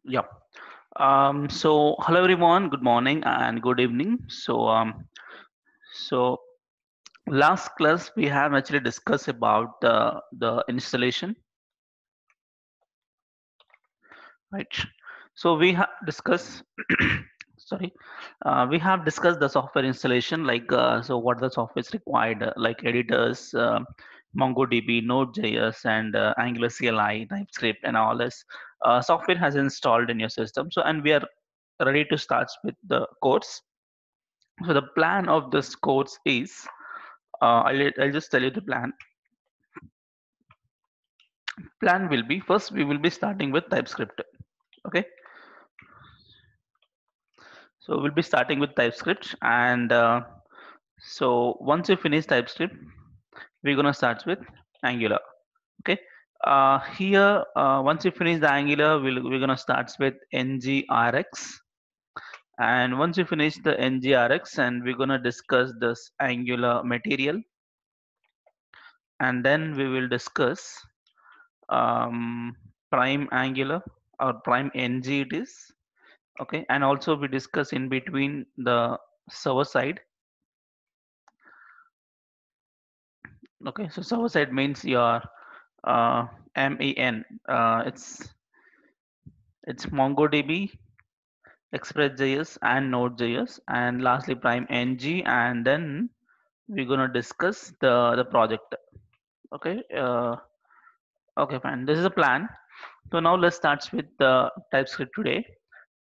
Yeah. So hello everyone. Good morning and good evening. So last class we have actually discussed about the installation, right? So we have discussed. Sorry, we have discussed the software installation, like so what the software is required, like editors, MongoDB, Node.js, and Angular CLI, TypeScript, and all this software has installed in your system. So and we are ready to start with the course. So the plan of this course is, I'll just tell you the plan. Plan will be, first we will be starting with TypeScript. Okay, so we'll be starting with TypeScript, and so once you finish TypeScript, we're gonna start with Angular. Okay, here once you finish the Angular, we're gonna start with NGRX, and once you finish the NGRX, and we're gonna discuss this Angular material, and then we will discuss um, prime angular or prime ng it is. Okay, and also we discuss in between the server side. Okay, so server side means your MEN, it's MongoDB, ExpressJS, and Node.js, and lastly prime ng, and then we're gonna discuss the project. Okay, okay, fine, this is a plan. So now let's start with the TypeScript today.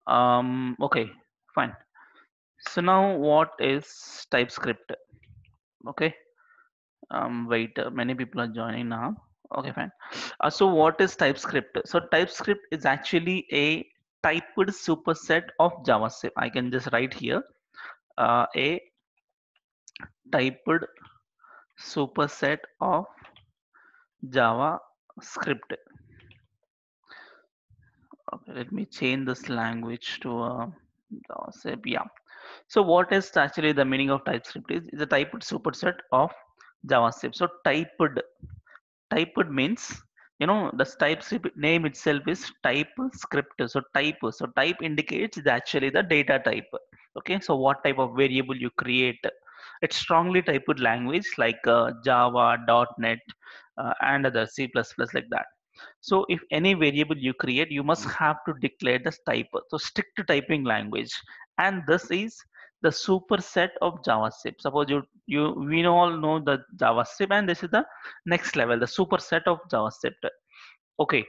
Okay, fine. So now what is TypeScript? Okay. Wait, many people are joining now. Okay, fine. So what is TypeScript? So TypeScript is actually a typed superset of JavaScript. I can just write here a typed superset of JavaScript. Okay, let me change this language to JavaScript. Yeah. So what is actually the meaning of TypeScript is a typed superset of JavaScript. So typed means, the TypeScript name itself is TypeScript. So type indicates actually the data type. Okay, so what type of variable you create. It's strongly typed language like Java, .NET, and other C++ like that. So if any variable you create, you must have to declare this type. So strict typing language, and this is the superset of JavaScript. Suppose we all know the JavaScript, and this is the next level, the superset of JavaScript. Okay,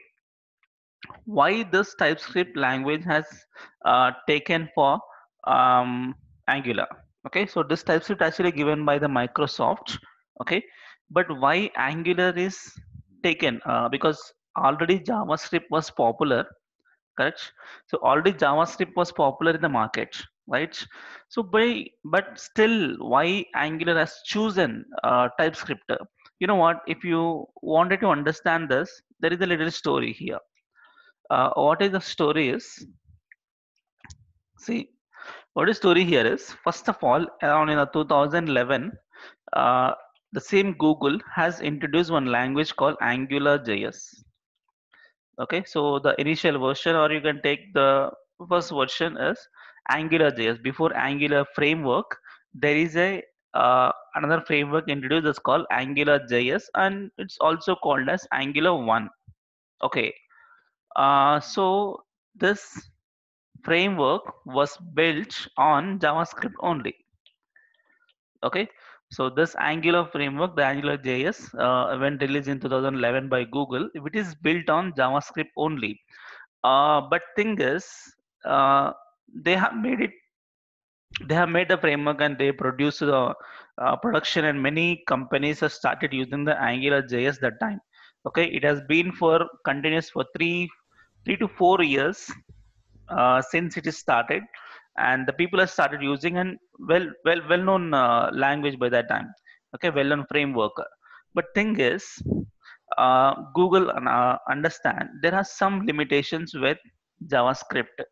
why this TypeScript language has taken for um, Angular? Okay, so this TypeScript actually given by the Microsoft. Okay, but why Angular is taken? Because already JavaScript was popular, correct? So already JavaScript was popular in the market, right? So but still, why Angular has chosen TypeScript? You know what? If you wanted to understand this, there is a little story here. What is the story is, see, what is story here is, first of all, around in the 2011, uh, the same Google has introduced one language called Angular JS. Okay, so the initial version, or you can take the first version, is Angular JS. Before Angular framework, there is a another framework introduced that's called Angular JS, and it's also called as Angular 1. Okay, so this framework was built on JavaScript only. Okay, so this Angular framework, the Angular JS, when released in 2011 by Google, it is built on JavaScript only. But thing is, uh, they have made it. They have made the framework and they produce the production, and many companies have started using the Angular JS that time. Okay, it has been for continuous for three to 4 years since it is started, and the people have started using, and well known language by that time. Okay, well known framework. But thing is, Google understand there are some limitations with JavaScript,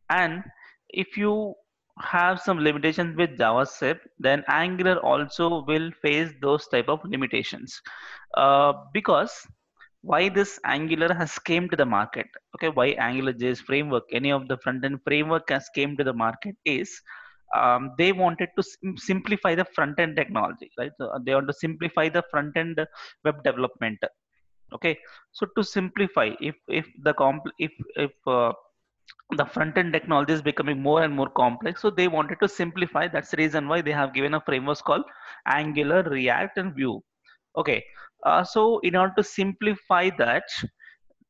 and if you have some limitations with JavaScript, then Angular also will face those type of limitations, because why this Angular has came to the market. Okay, why Angular JS framework, any of the front end framework has came to the market is they wanted to simplify the front end technology, right? So they want to simplify the front end web development. Okay, so to simplify, if the if the front end technology is becoming more and more complex, so they wanted to simplify. That's the reason why they have given a framework called Angular, React, and Vue. Okay, so in order to simplify that,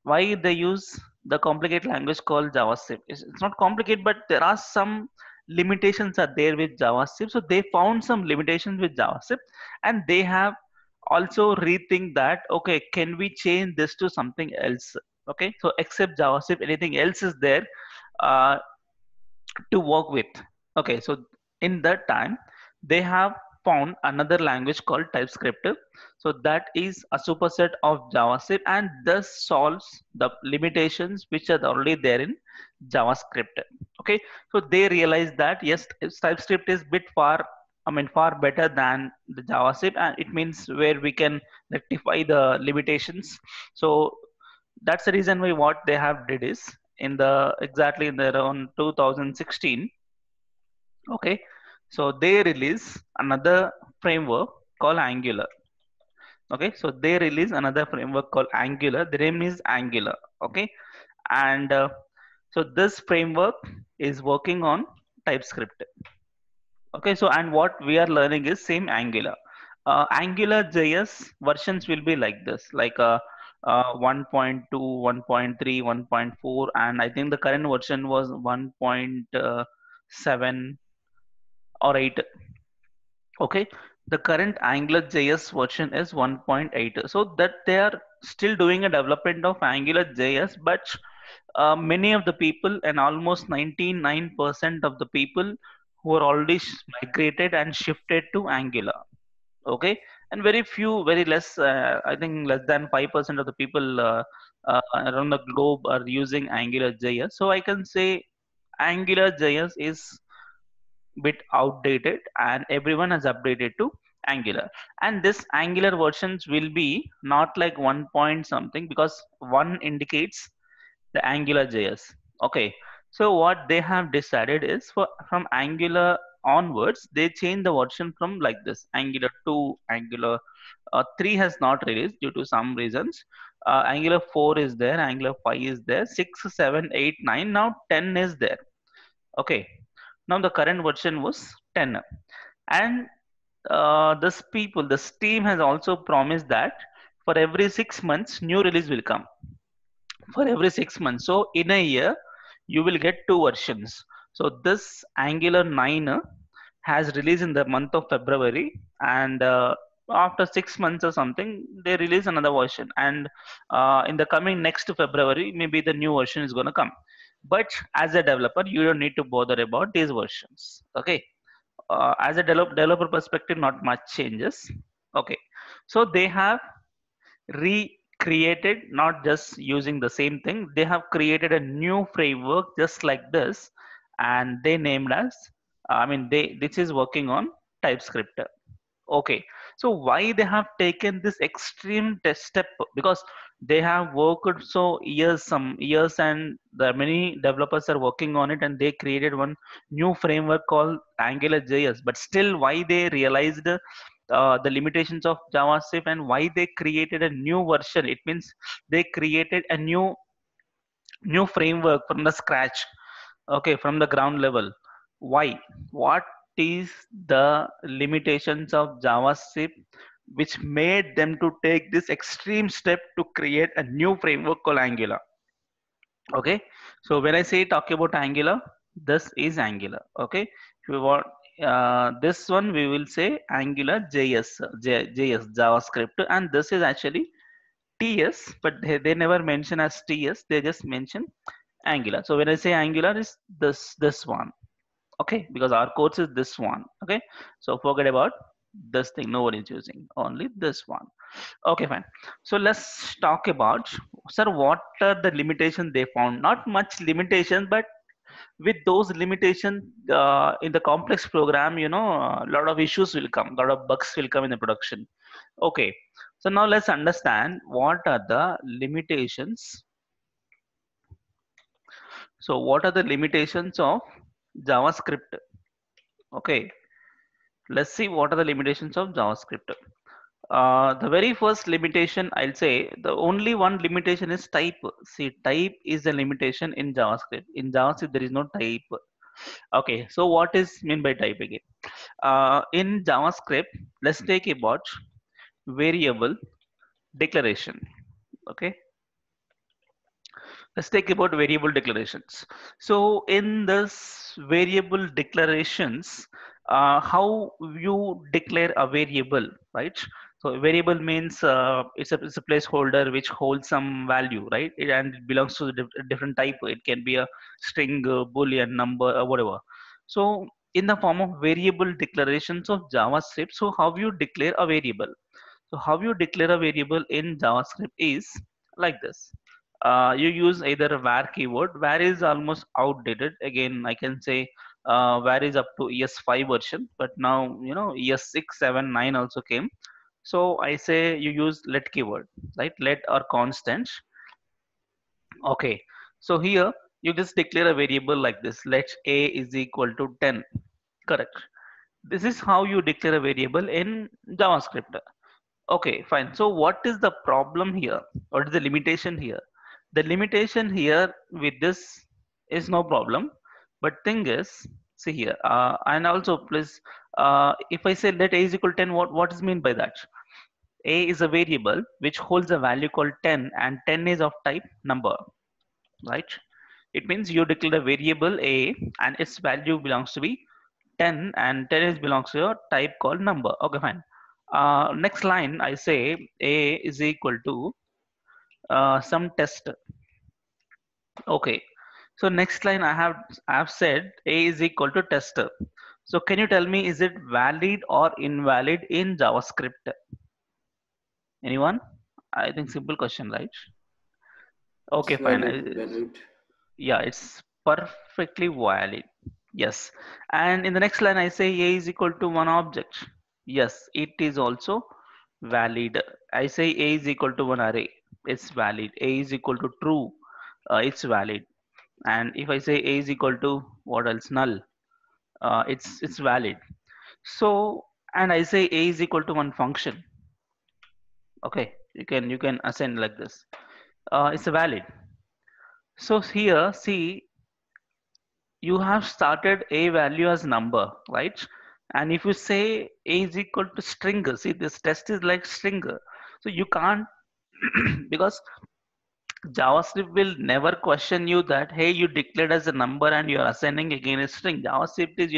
why they use the complicated language called JavaScript? It's not complicated, but there are some limitations are there with JavaScript. So they found some limitations with JavaScript, and they have also rethink that. Okay, can we change this to something else? Okay, so except JavaScript, anything else is there uh, to work with. Okay, so in that time, they have found another language called TypeScript. So that is a superset of JavaScript and thus solves the limitations which are already there in JavaScript. Okay, so they realize that yes, TypeScript is bit far, I mean, far better than the JavaScript, and it means where we can rectify the limitations. So that's the reason why what they have did is in the exactly in the around 2016. Okay, so they release another framework called Angular. Okay, so they release another framework called Angular. The name is Angular. Okay, and so this framework is working on TypeScript. Okay, so and what we are learning is same Angular. Angular JS versions will be like this, like 1.2, 1.3, 1.4, and I think the current version was 1.7 or 8. Okay, the current Angular JS version is 1.8. So that they are still doing a development of Angular JS, but many of the people and almost 99% of the people who are already migrated and shifted to Angular. Okay, and very few, very less, I think less than 5% of the people around the globe are using Angular JS. So I can say Angular JS is bit outdated and everyone has updated to Angular, and this Angular versions will be not like 1 point something, because 1 indicates the Angular JS. Okay, so what they have decided is for from Angular onwards, they change the version from like this Angular 2, Angular 3 has not released due to some reasons. Angular 4 is there, Angular 5 is there, 6, 7, 8, 9, now 10 is there. Okay, now the current version was 10, and this team has also promised that for every 6 months, new release will come for every 6 months. So in a year, you will get two versions. So this Angular 9 has released in the month of February, and after 6 months or something, they release another version. And in the coming next February, maybe the new version is going to come. But as a developer, you don't need to bother about these versions. Okay, as a developer perspective, not much changes. Okay, so they have recreated, not just using the same thing, they have created a new framework just like this, and they named as, I mean, they this is working on TypeScript. Okay, so why they have taken this extreme test step? Because they have worked so years, some years, and the many developers are working on it, and they created one new framework called Angular JS. But still, why they realized the limitations of JavaScript and why they created a new version? It means they created a new framework from the scratch. Okay, from the ground level. Why? What is the limitations of JavaScript which made them to take this extreme step to create a new framework called Angular? Okay, so when I say talk about Angular, this is Angular. Okay, if you want this one, we will say Angular JS JavaScript, and this is actually TS, but they never mention as TS, they just mention Angular. So when I say Angular, is this one. Okay, because our course is this one. Okay, so forget about this thing, no one is using, only this one. Okay, fine. So let's talk about, sir, what are the limitations they found? Not much limitations, but with those limitations in the complex program, a lot of issues will come, a lot of bugs will come in the production. Okay, So now let's understand what are the limitations. So what are the limitations of JavaScript? Okay, let's see what are the limitations of JavaScript. The very first limitation, I'll say the only one limitation is type. See, type is a limitation in JavaScript. In JavaScript, there is no type. Okay, so what is mean by type again? In JavaScript, let's take about variable declaration. Okay, let's take about variable declarations. So in this variable declarations, how you declare a variable, right? So a variable means it's a placeholder which holds some value, right? And it belongs to a different type. It can be a string, boolean, number, or whatever. So in the form of variable declarations of JavaScript, so how you declare a variable? So how you declare a variable in JavaScript is like this. You use either a var keyword. Var is almost outdated. Again, I can say var is up to ES5 version, but now ES6, 7, 9 also came. So I say you use let keyword, right? Let or constant. Okay. So here you just declare a variable like this. Let a is equal to 10. Correct. This is how you declare a variable in JavaScript. Okay, fine. So what is the problem here? What is the limitation here? The limitation here with this is no problem. But thing is, see here, and also please, if I say let a is equal to 10, what is mean by that? A is a variable which holds a value called 10 and 10 is of type number, right? It means you declare a variable A and its value belongs to be 10 and 10 is belongs to a type called number. Okay, fine. Next line I say A is equal to some test. Okay. So next line I have said A is equal to tester. So can you tell me, is it valid or invalid in JavaScript? Anyone? I think simple question, right? It's Okay, fine. valid. Yeah, it's perfectly valid. Yes. And in the next line, I say A is equal to one object. Yes, it is also valid. I say A is equal to one array. It's valid. A is equal to true. It's valid. And if I say A is equal to what else? Null. It's valid. So, and I say A is equal to one function. Okay, you can assign like this. It's valid. So here, see, you have started a value as number, right? And if you say a is equal to string, see, this test is like string, so you can't because JavaScript will never question you that hey, you declared as a number and you're assigning again a string. JavaScript is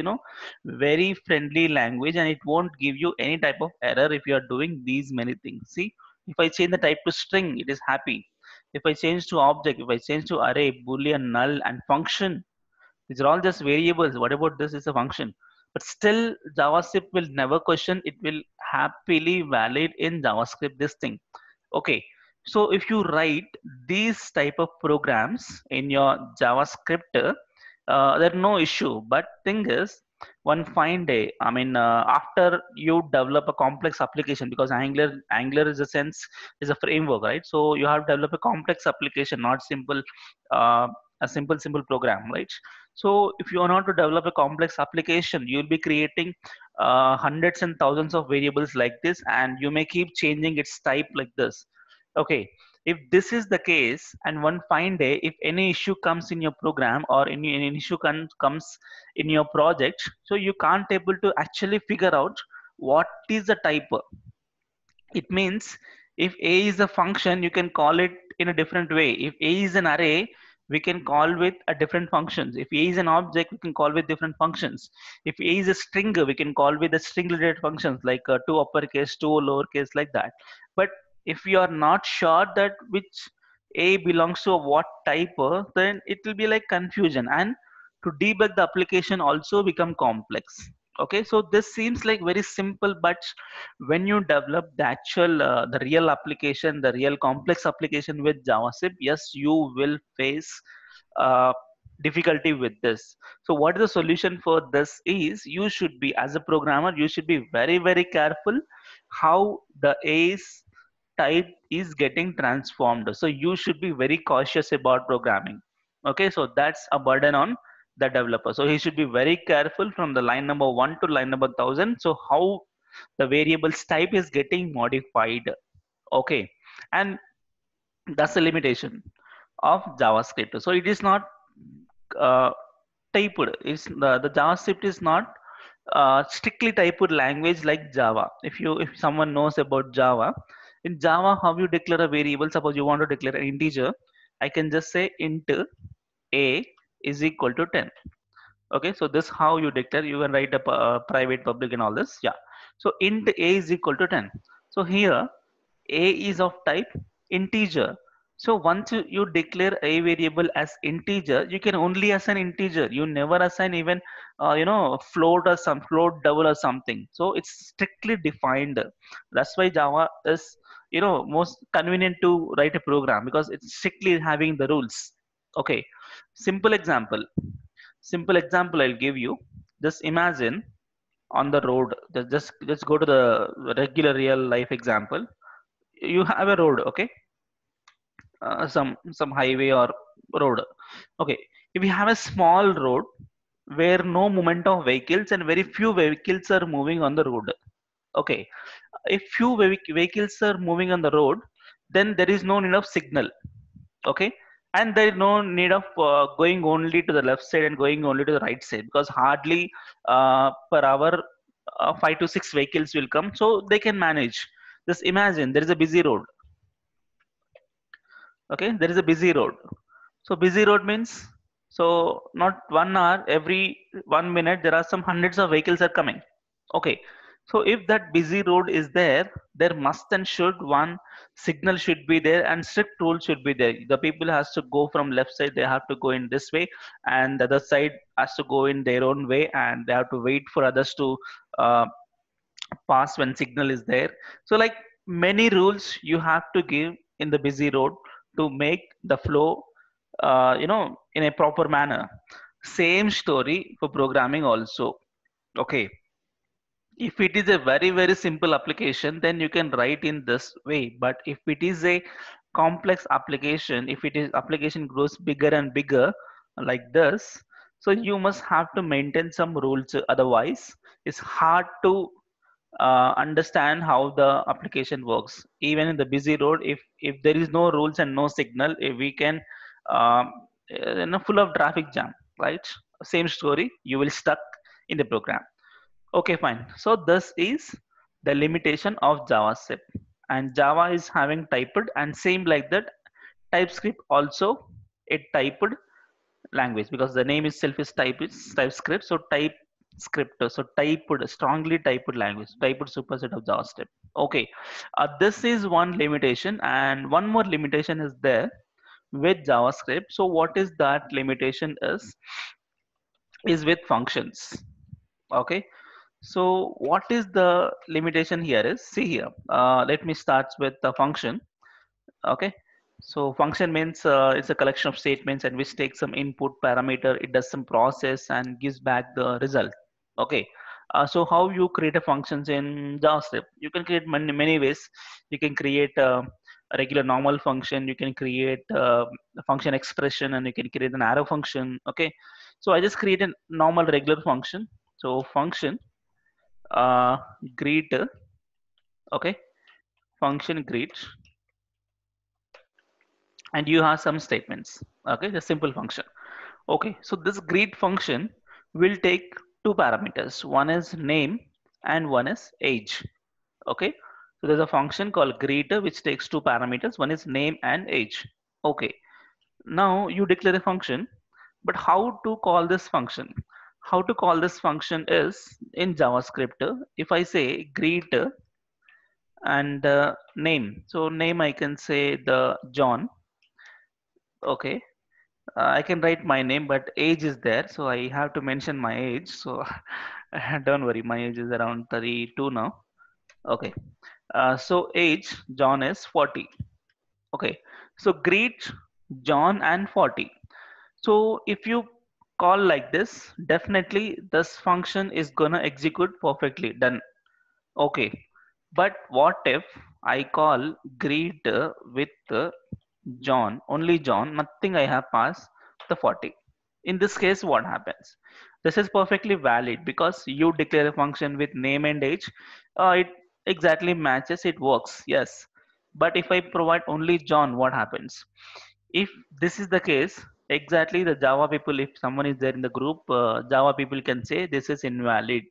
very friendly language and it won't give you any type of error if you are doing these many things. See, if I change the type to string, it is happy. If I change to object, if I change to array, boolean, null, and function, these are all just variables. What about this is a function? But still, JavaScript will never question. It will happily valid in JavaScript this thing. Okay. So if you write these type of programs in your JavaScript, there's no issue. But thing is, one fine day, I mean, after you develop a complex application, because Angular is a sense is a framework, right? So you have to develop a complex application, not simple, uh, a simple program, right? So if you are not to develop a complex application, you'll be creating hundreds and thousands of variables like this, and you may keep changing its type like this. Okay, if this is the case, and one fine day, if any issue comes in your program or any issue comes in your project, so you can't able to actually figure out what is the type. It means if a is a function, you can call it in a different way. If a is an array, we can call with a different functions. If a is an object, we can call with different functions. If a is a string, we can call with the string related functions like two uppercase, two lowercase, like that. But if you are not sure that which a belongs to what type, then it will be like confusion, and to debug the application also become complex. Okay, so this seems like very simple, but when you develop the actual the real application, the real complex application with JavaScript, yes, you will face uh, difficulty with this. So what the solution for this is, you should be, as a programmer, you should be very very careful how the a's type is getting transformed. So you should be very cautious about programming. Okay, so that's a burden on the developer. So he should be very careful from the line number 1 to line number 1000. So how the variables type is getting modified. Okay, and that's the limitation of JavaScript. So it is not uh, typed. It's the JavaScript is not strictly typed language like Java. If someone knows about Java, in Java, how you declare a variable? Suppose you want to declare an integer, I can just say int a is equal to 10. Okay, so this how you declare. You can write a private, public, and all this. Yeah. So int a is equal to 10. So here a is of type integer. So once you declare a variable as integer, you can only assign integer. You never assign even float or some float double or something. So it's strictly defined. That's why Java is most convenient to write a program because it's strictly having the rules. Okay, simple example. Simple example I'll give you. Just imagine on the road. Just go to the regular real life example. You have a road, okay, some highway or road, okay. If you have a small road where no movement of vehicles and very few vehicles are moving on the road, okay, if few vehicles are moving on the road, then there is no need of signal, okay, and there is no need of going only to the left side and going only to the right side because hardly per hour 5 to 6 vehicles will come, so they can manage. Just imagine there is a busy road. Okay, there is a busy road. So busy road means, so not 1 hour, every 1 minute there are some hundreds of vehicles are coming. Okay, so if that busy road is there, there must and should one signal should be there and strict rule should be there. The people has to go from left side, they have to go in this way, and the other side has to go in their own way, and they have to wait for others to uh, pass when signal is there. So like many rules you have to give in the busy road to make the flow in a proper manner. Same story for programming also. Okay, if it is a very very simple application, then you can write in this way. But if it is a complex application, if it is application grows bigger and bigger like this, so you must have to maintain some rules, otherwise it's hard to understand how the application works. Even in the busy road, if there is no rules and no signal, if we can um, full of traffic jam, right? Same story, you will stuck in the program. Okay, fine. So this is the limitation of JavaScript, and Java is having typed, and same like that TypeScript also a typed language because the name itself is TypeScript. So TypeScript, so typed, strongly typed language, typed superset of JavaScript. Okay, this is one limitation, and one more limitation is there with JavaScript. So what is that limitation is with functions. Okay, so what is the limitation here is, see here, let me start with the function. Okay, so function means it's a collection of statements and which takes some input parameter, it does some process and gives back the result. Okay, so how you create a functions in JavaScript? You can create many ways. You can create a regular normal function, you can create a function expression, and you can create an arrow function. Okay, so I just create a normal regular function. So function uh, greet, okay, function greet, and you have some statements. Okay, the simple function. Okay, so this greet function will take two parameters. One is name and one is age. Okay, so there's a function called greeter which takes two parameters. One is name and age. Okay, now you declare a function, but how to call this function? How to call this function is in JavaScript. If I say greet and name, so name I can say the John. Okay, I can write my name, but age is there, so I have to mention my age. So don't worry, my age is around 32 now. Okay, so age John is 40. Okay, so greet John and 40. So if you call like this, definitely this function is gonna execute perfectly. Done. Okay, but what if? I call greet with John, only John, nothing I have passed the 40. In this case, what happens? This is perfectly valid because you declare a function with name and age. It exactly matches, it works, yes. But if I provide only John, what happens? If this is the case, exactly the Java people, if someone is there in the group, Java people can say this is invalid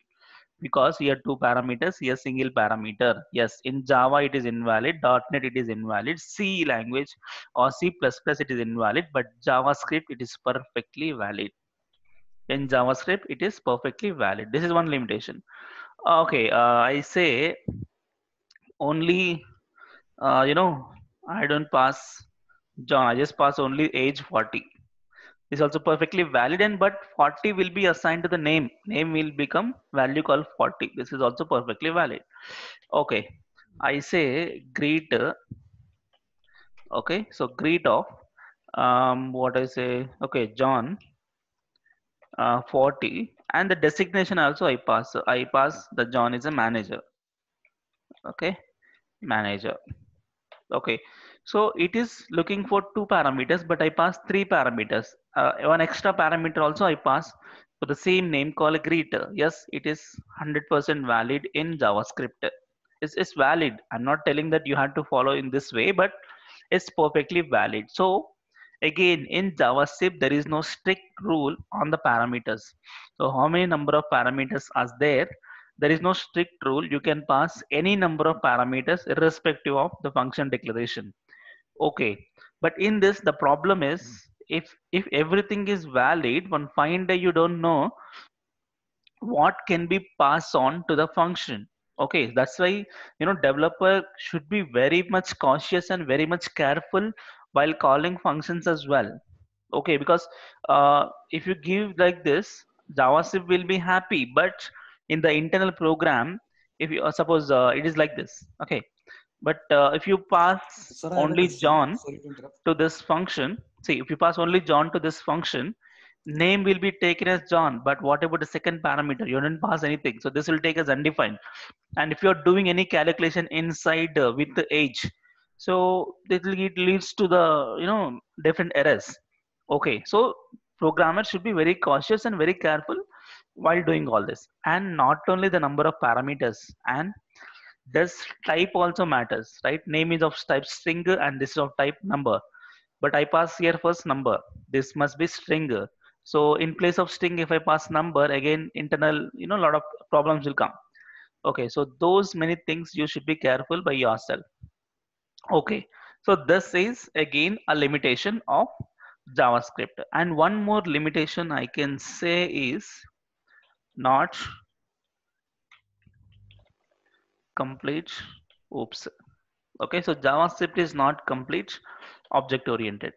because here two parameters, here single parameter. Yes, in Java it is invalid, .NET it is invalid, C language or C++ it is invalid, but JavaScript it is perfectly valid. In JavaScript it is perfectly valid. This is one limitation. Okay, I say only, I don't pass John, I just pass only age 40. Is also perfectly valid, and but 40 will be assigned to the name will become value called 40. This is also perfectly valid. Okay, I say greet. Okay, so greet of what I say, okay, John 40, and the designation also I pass. So I pass the John is a manager. Okay, manager. Okay, so it is looking for two parameters, but I pass three parameters. One extra parameter also I pass for the same name called a greeter. Yes, it is 100% valid in JavaScript. It's valid. I'm not telling that you have to follow in this way, but it's perfectly valid. So again, in JavaScript, there is no strict rule on the parameters. So how many number of parameters are there? There is no strict rule. You can pass any number of parameters irrespective of the function declaration. Okay, but in this the problem is, if everything is valid, one fine day you don't know what can be passed on to the function. Okay, that's why developer should be very much cautious and very much careful while calling functions as well. Okay, because if you give like this, JavaScript will be happy, but in the internal program, if you suppose it is like this. Okay, but if you pass Sir, I have a only question. John Sorry to interrupt. to this function, see, if you pass only John to this function, name will be taken as John, but what about the second parameter? You didn't pass anything, so this will take as undefined. And if you're doing any calculation inside with the age, so it leads to the different errors. Okay, so programmers should be very cautious and very careful while doing all this, and not only the number of parameters, and this type also matters, right? Name is of type string and this is of type number, but I pass here first number, this must be string. So in place of string, if I pass number, again internal, a lot of problems will come. Okay, so those many things you should be careful by yourself. Okay, so this is again a limitation of JavaScript. And one more limitation I can say is not complete. Oops. Okay, so JavaScript is not complete object oriented.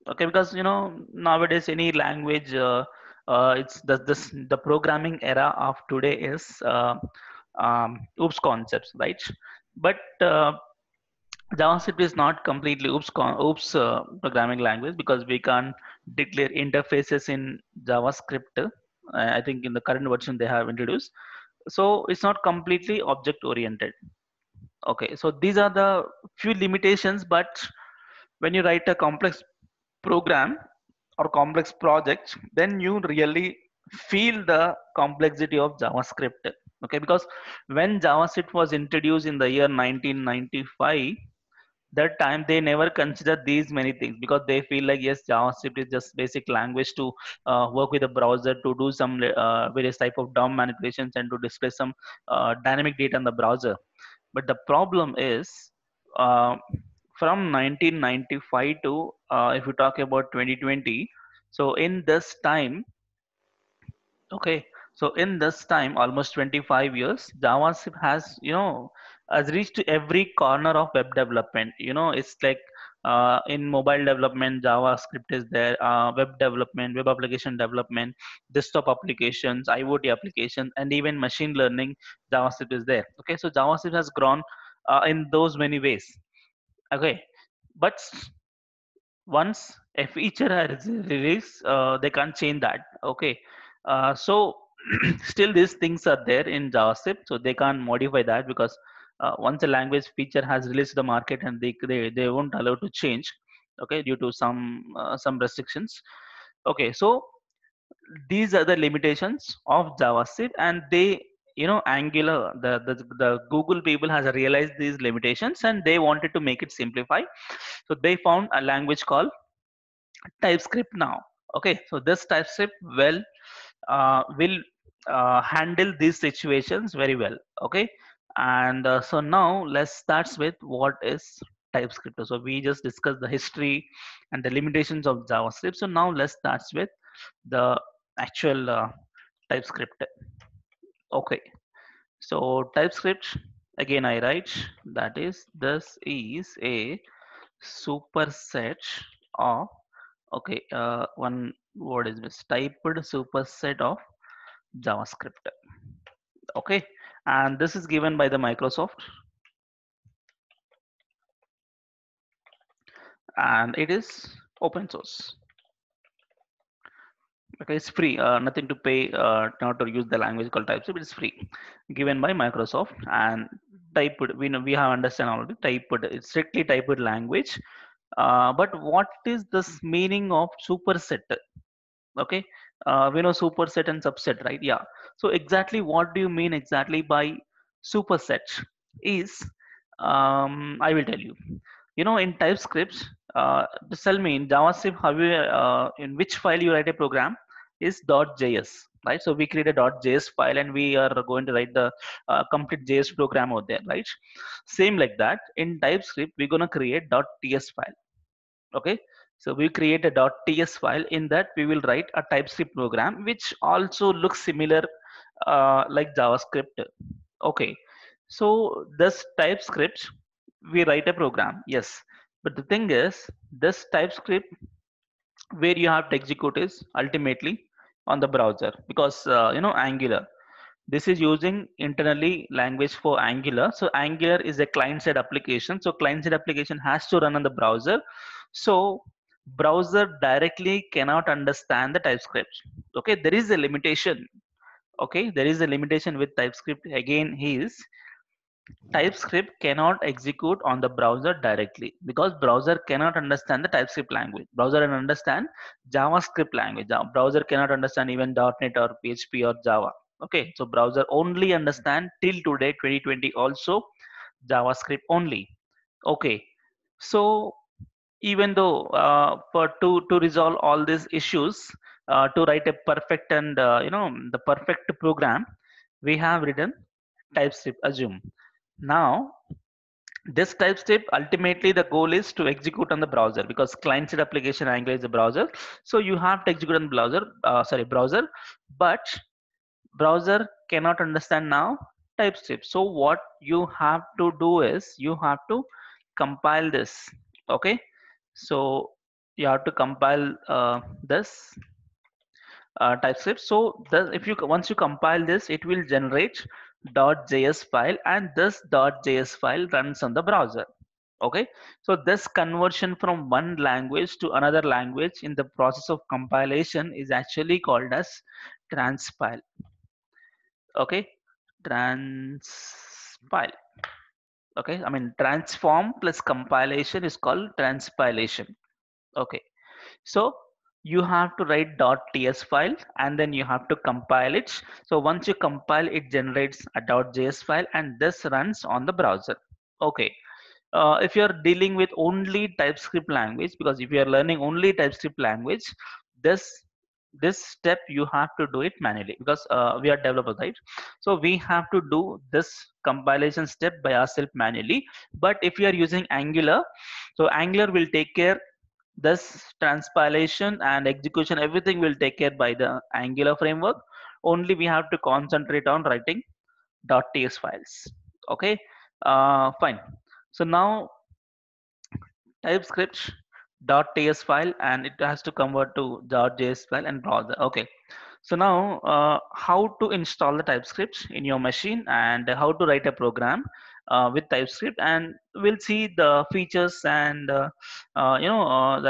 Okay, because nowadays any language, it's the programming era of today is oops concepts, right? But JavaScript is not completely oops programming language, because we can't declare interfaces in JavaScript. I think in the current version they have introduced. So it's not completely object oriented. Okay, so these are the few limitations, but when you write a complex program or complex project, then you really feel the complexity of JavaScript. Okay, because when JavaScript was introduced in the year 1995, that time they never consider these many things, because they feel like, yes, JavaScript is just basic language to work with a browser, to do some various type of DOM manipulations and to display some dynamic data in the browser. But the problem is, uh, from 1995 to if you talk about 2020, so in this time, okay, so in this time, almost 25 years, JavaScript has, has reached to every corner of web development. It's like in mobile development, JavaScript is there, web development, web application development, desktop applications, IoT applications, and even machine learning, JavaScript is there. Okay, so JavaScript has grown in those many ways. Okay, but once a feature is released, they can't change that. Okay, so still these things are there in JavaScript, so they can't modify that, because once a language feature has released the market and they won't allow to change, okay, due to some restrictions. Okay, so these are the limitations of JavaScript, and they, Angular, the Google people has realized these limitations and they wanted to make it simplify. So they found a language called TypeScript now. Okay, so this TypeScript will handle these situations very well. Okay, and so now let's start with what is TypeScript. So we just discussed the history and the limitations of JavaScript. So now let's start with the actual TypeScript. Okay, so TypeScript, again I write, that is, this is a superset of, okay, one word is missed, typed superset of JavaScript. Okay, and this is given by the Microsoft, and it is open source. Okay, it's free, nothing to pay, not to use the language called TypeScript. It's free, given by Microsoft, and typed. We know, we have understand already. Typed, it's strictly typed language. But what is this meaning of superset? Okay, we know superset and subset, right? Yeah. So exactly what do you mean exactly by superset? Is I will tell you. In TypeScript, just tell me in JavaScript, how you in which file you write a program is .js, right? So we create a .js file and we are going to write the complete JS program out there, right? Same like that in TypeScript, we're gonna create .ts file. Okay, so we create a .ts file. In that we will write a TypeScript program which also looks similar like JavaScript. Okay, so this TypeScript, we write a program, yes, but the thing is, this TypeScript where you have to execute is ultimately on the browser, because Angular, this is using internally language for Angular. So Angular is a client-side application. So client-side application has to run on the browser. So browser directly cannot understand the TypeScript. Okay, there is a limitation. Okay, there is a limitation with TypeScript. Again, is TypeScript cannot execute on the browser directly because browser cannot understand the TypeScript language. Browser can understand JavaScript language. Browser cannot understand even .NET or PHP or Java. Okay, so browser only understand till today 2020 also JavaScript only. Okay, so even though for to resolve all these issues, to write a perfect and the perfect program, we have written TypeScript assume. Now this TypeScript, ultimately the goal is to execute on the browser because client-side application Angular is a browser. So you have to execute on browser, but browser cannot understand now TypeScript. So what you have to do is you have to compile this. Okay, so you have to compile this TypeScript. So if you once you compile this, it will generate .js file, and this .js file runs on the browser. Okay, so this conversion from one language to another language in the process of compilation is actually called as transpile. Okay, transpile. Okay, I mean transform plus compilation is called transpilation. Okay, so you have to write .ts file and then you have to compile it. So once you compile, it generates a .js file and this runs on the browser. Okay, if you're dealing with only TypeScript language, because if you're learning only TypeScript language, this this step you have to do it manually because we are developers, right? So we have to do this compilation step by ourselves manually. But if you are using Angular, so Angular will take care this transpilation and execution, everything will take care by the Angular framework. Only we have to concentrate on writing .ts files. Okay, fine. So now TypeScript .ts file and it has to convert to .js file and browser. Okay, so now how to install the TypeScript in your machine and how to write a program. with TypeScript, and we'll see the features and the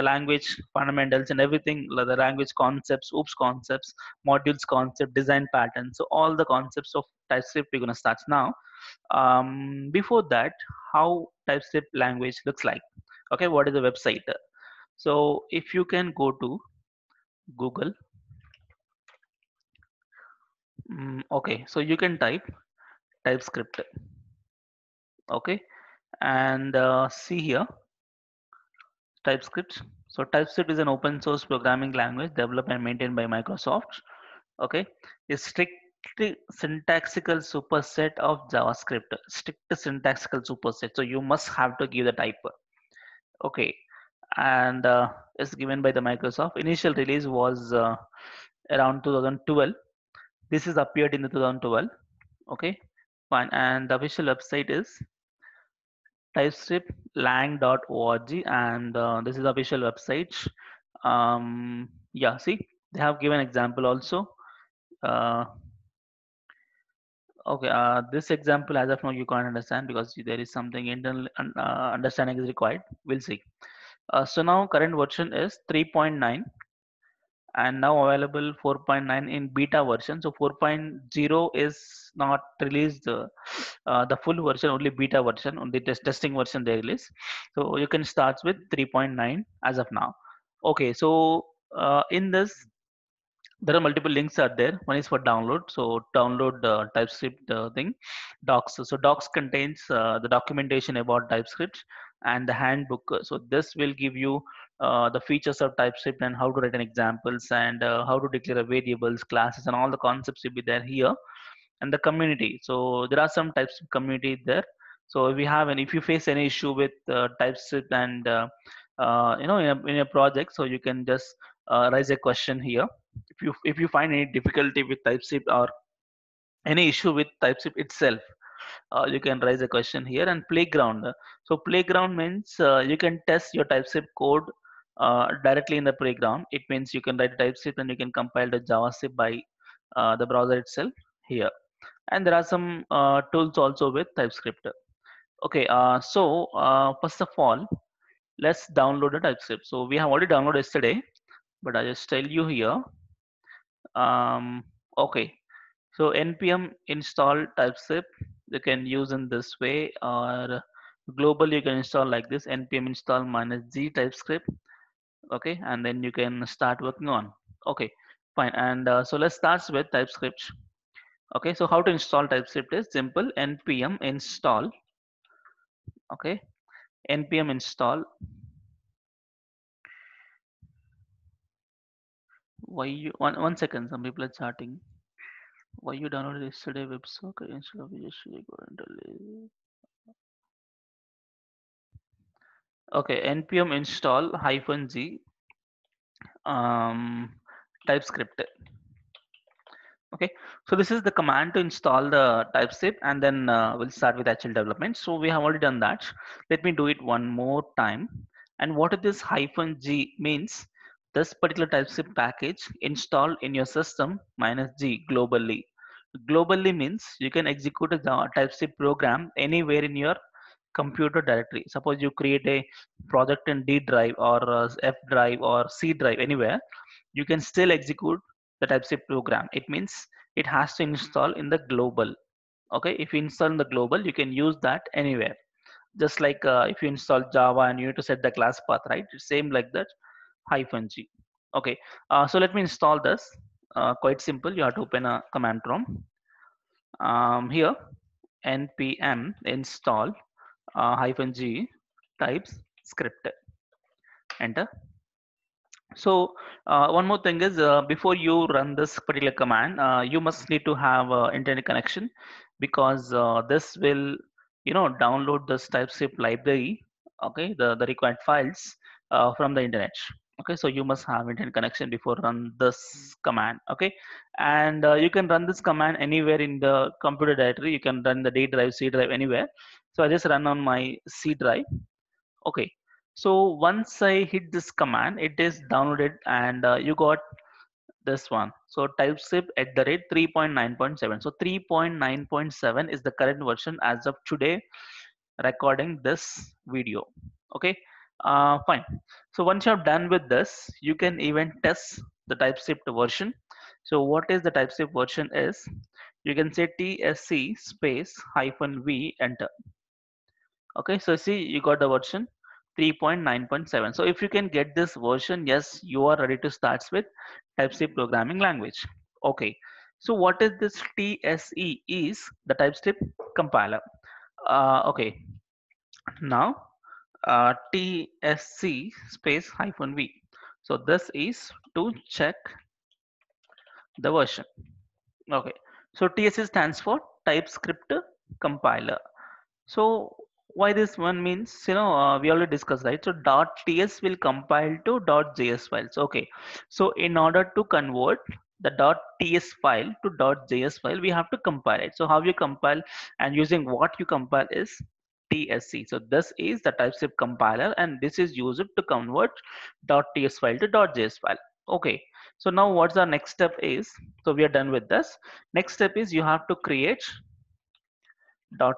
language fundamentals and everything, like the language concepts, OOPS concepts, modules concept, design patterns. So all the concepts of TypeScript we're gonna start now. Before that, how TypeScript language looks like. Okay, what is the website? So if you can go to Google, okay, so you can type TypeScript. Okay, and see here TypeScript. So TypeScript is an open source programming language developed and maintained by Microsoft. Okay, a strict syntactical superset of JavaScript. Strict syntactical superset. So you must have to give the type. Okay, and it's given by the Microsoft. Initial release was around 2012. This is appeared in the 2012. Okay, fine. And the official website is typescriptlang.org, and this is the official website. Yeah, see, they have given example also. Uh, okay, this example as of now you can't understand because there is something internal understanding is required. We'll see. So now current version is 3.9 and now available 4.9 in beta version. So 4.0 is not released the full version, only beta version, only testing version they release. So you can start with 3.9 as of now. Okay, so in this there are multiple links are there. One is for download, so download TypeScript thing, docs. So docs contains the documentation about TypeScript and the handbook. So this will give you the features of TypeScript and how to write an examples and how to declare variables, classes, and all the concepts will be there here. And the community, so there are some types of community there. So if you have and if you face any issue with TypeScript and in a project, so you can just raise a question here. If you find any difficulty with TypeScript or any issue with TypeScript itself, you can raise a question here. And playground, so playground means you can test your TypeScript code directly in the playground. It means you can write TypeScript and you can compile the JavaScript by the browser itself here. And there are some tools also with TypeScript. Okay, so first of all, let's download the TypeScript. So we have already downloaded yesterday, but I just tell you here. Okay, so npm install TypeScript you can use in this way, or global you can install like this, npm install -g TypeScript. Okay, and then you can start working on. Okay, fine. And so let's start with TypeScript. Okay, so how to install TypeScript is simple. Npm install. Okay, npm install. Why you one second? Some people are chatting. Why you downloaded yesterday WebSocket instead of yesterday? Okay, npm install -g TypeScript. Okay, so this is the command to install the TypeScript, and then we'll start with actual development. So we have already done that. Let me do it one more time. And what is this -g means? This particular TypeScript package installed in your system -g globally. Globally means you can execute a TypeScript program anywhere in your computer directory. Suppose you create a project in D drive or F drive or C drive, anywhere, you can still execute the TypeScript program. It means it has to install in the global. Okay, if you install in the global, you can use that anywhere. Just like if you install Java and you need to set the class path, right? It's same like that, -g. Okay, so let me install this. Quite simple. You have to open a command prompt. Here, npm install -g TypeScript. Enter. So one more thing is before you run this particular command, you must need to have internet connection, because this will download this TypeScript library. Okay, the required files from the internet. Okay, so you must have internet connection before run this command. Okay, and you can run this command anywhere in the computer directory. You can run the D drive, C drive, anywhere. So I just run on my C drive. Okay, so once I hit this command, it is downloaded, and you got This one. So TypeScript at the rate 3.9.7. So 3.9.7 is the current version as of today recording this video. Okay, fine. So once you have done with this, you can even test the TypeScript version. So what is the TypeScript version is, you can say TSC space hyphen V, enter. Okay, so see, you got the version 3.9.7. So if you can get this version, yes, you are ready to start with TypeScript programming language. Okay, so what is this TSE is the TypeScript compiler. Okay, now TSC space hyphen V. So this is to check the version. Okay, so TSC stands for TypeScript compiler. So why this one means, we already discussed, right? So .ts will compile to .js files. Okay, so in order to convert the .ts file to .js file, we have to compile it. So how you compile and using what you compile is TSC. So this is the TypeScript compiler, and this is used to convert .ts file to .js file. Okay, so now what's our next step is, so we are done with this. Next step is you have to create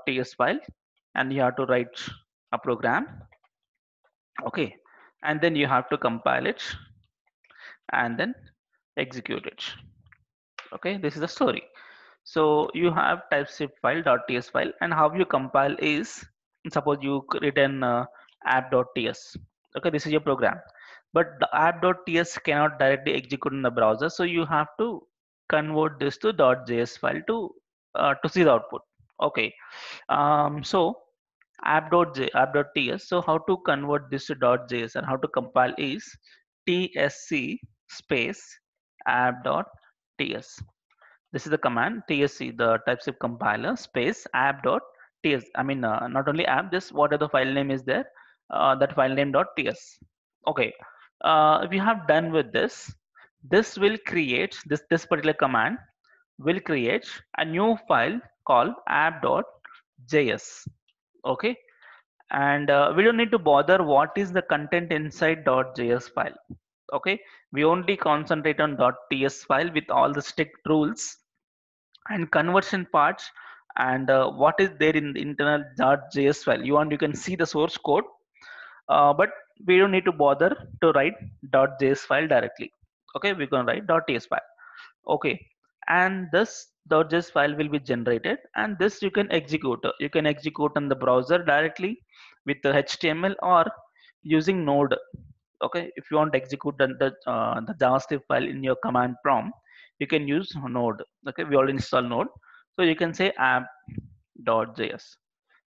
.ts file and you have to write a program. Okay, and then you have to compile it and then execute it. Okay, this is the story. So you have TypeScript file .ts file, and how you compile is, suppose you written app.ts. Okay, this is your program, but the app.ts cannot directly execute in the browser, so you have to convert this to .js file to see the output. Okay, so app.ts. So how to convert this to .js and how to compile is tsc space app.ts. This is the command tsc, the TypeScript compiler space app.ts. I mean, not only app, just whatever the file name is there, that file name .ts. Okay, if you have done with this, this will create this particular command will create a new file called app.js. Okay, and we don't need to bother what is the content inside .js file. Okay, we only concentrate on .ts file with all the strict rules and conversion parts, and what is there in the internal .js file. You can see the source code, but we don't need to bother to write .js file directly. Okay, we're going to write .ts file. Okay, and this .js file will be generated, and this you can execute. You can execute on the browser directly with the HTML or using Node. Okay, if you want to execute the JavaScript file in your command prompt, you can use Node. Okay, we already installed Node, so you can say app.js.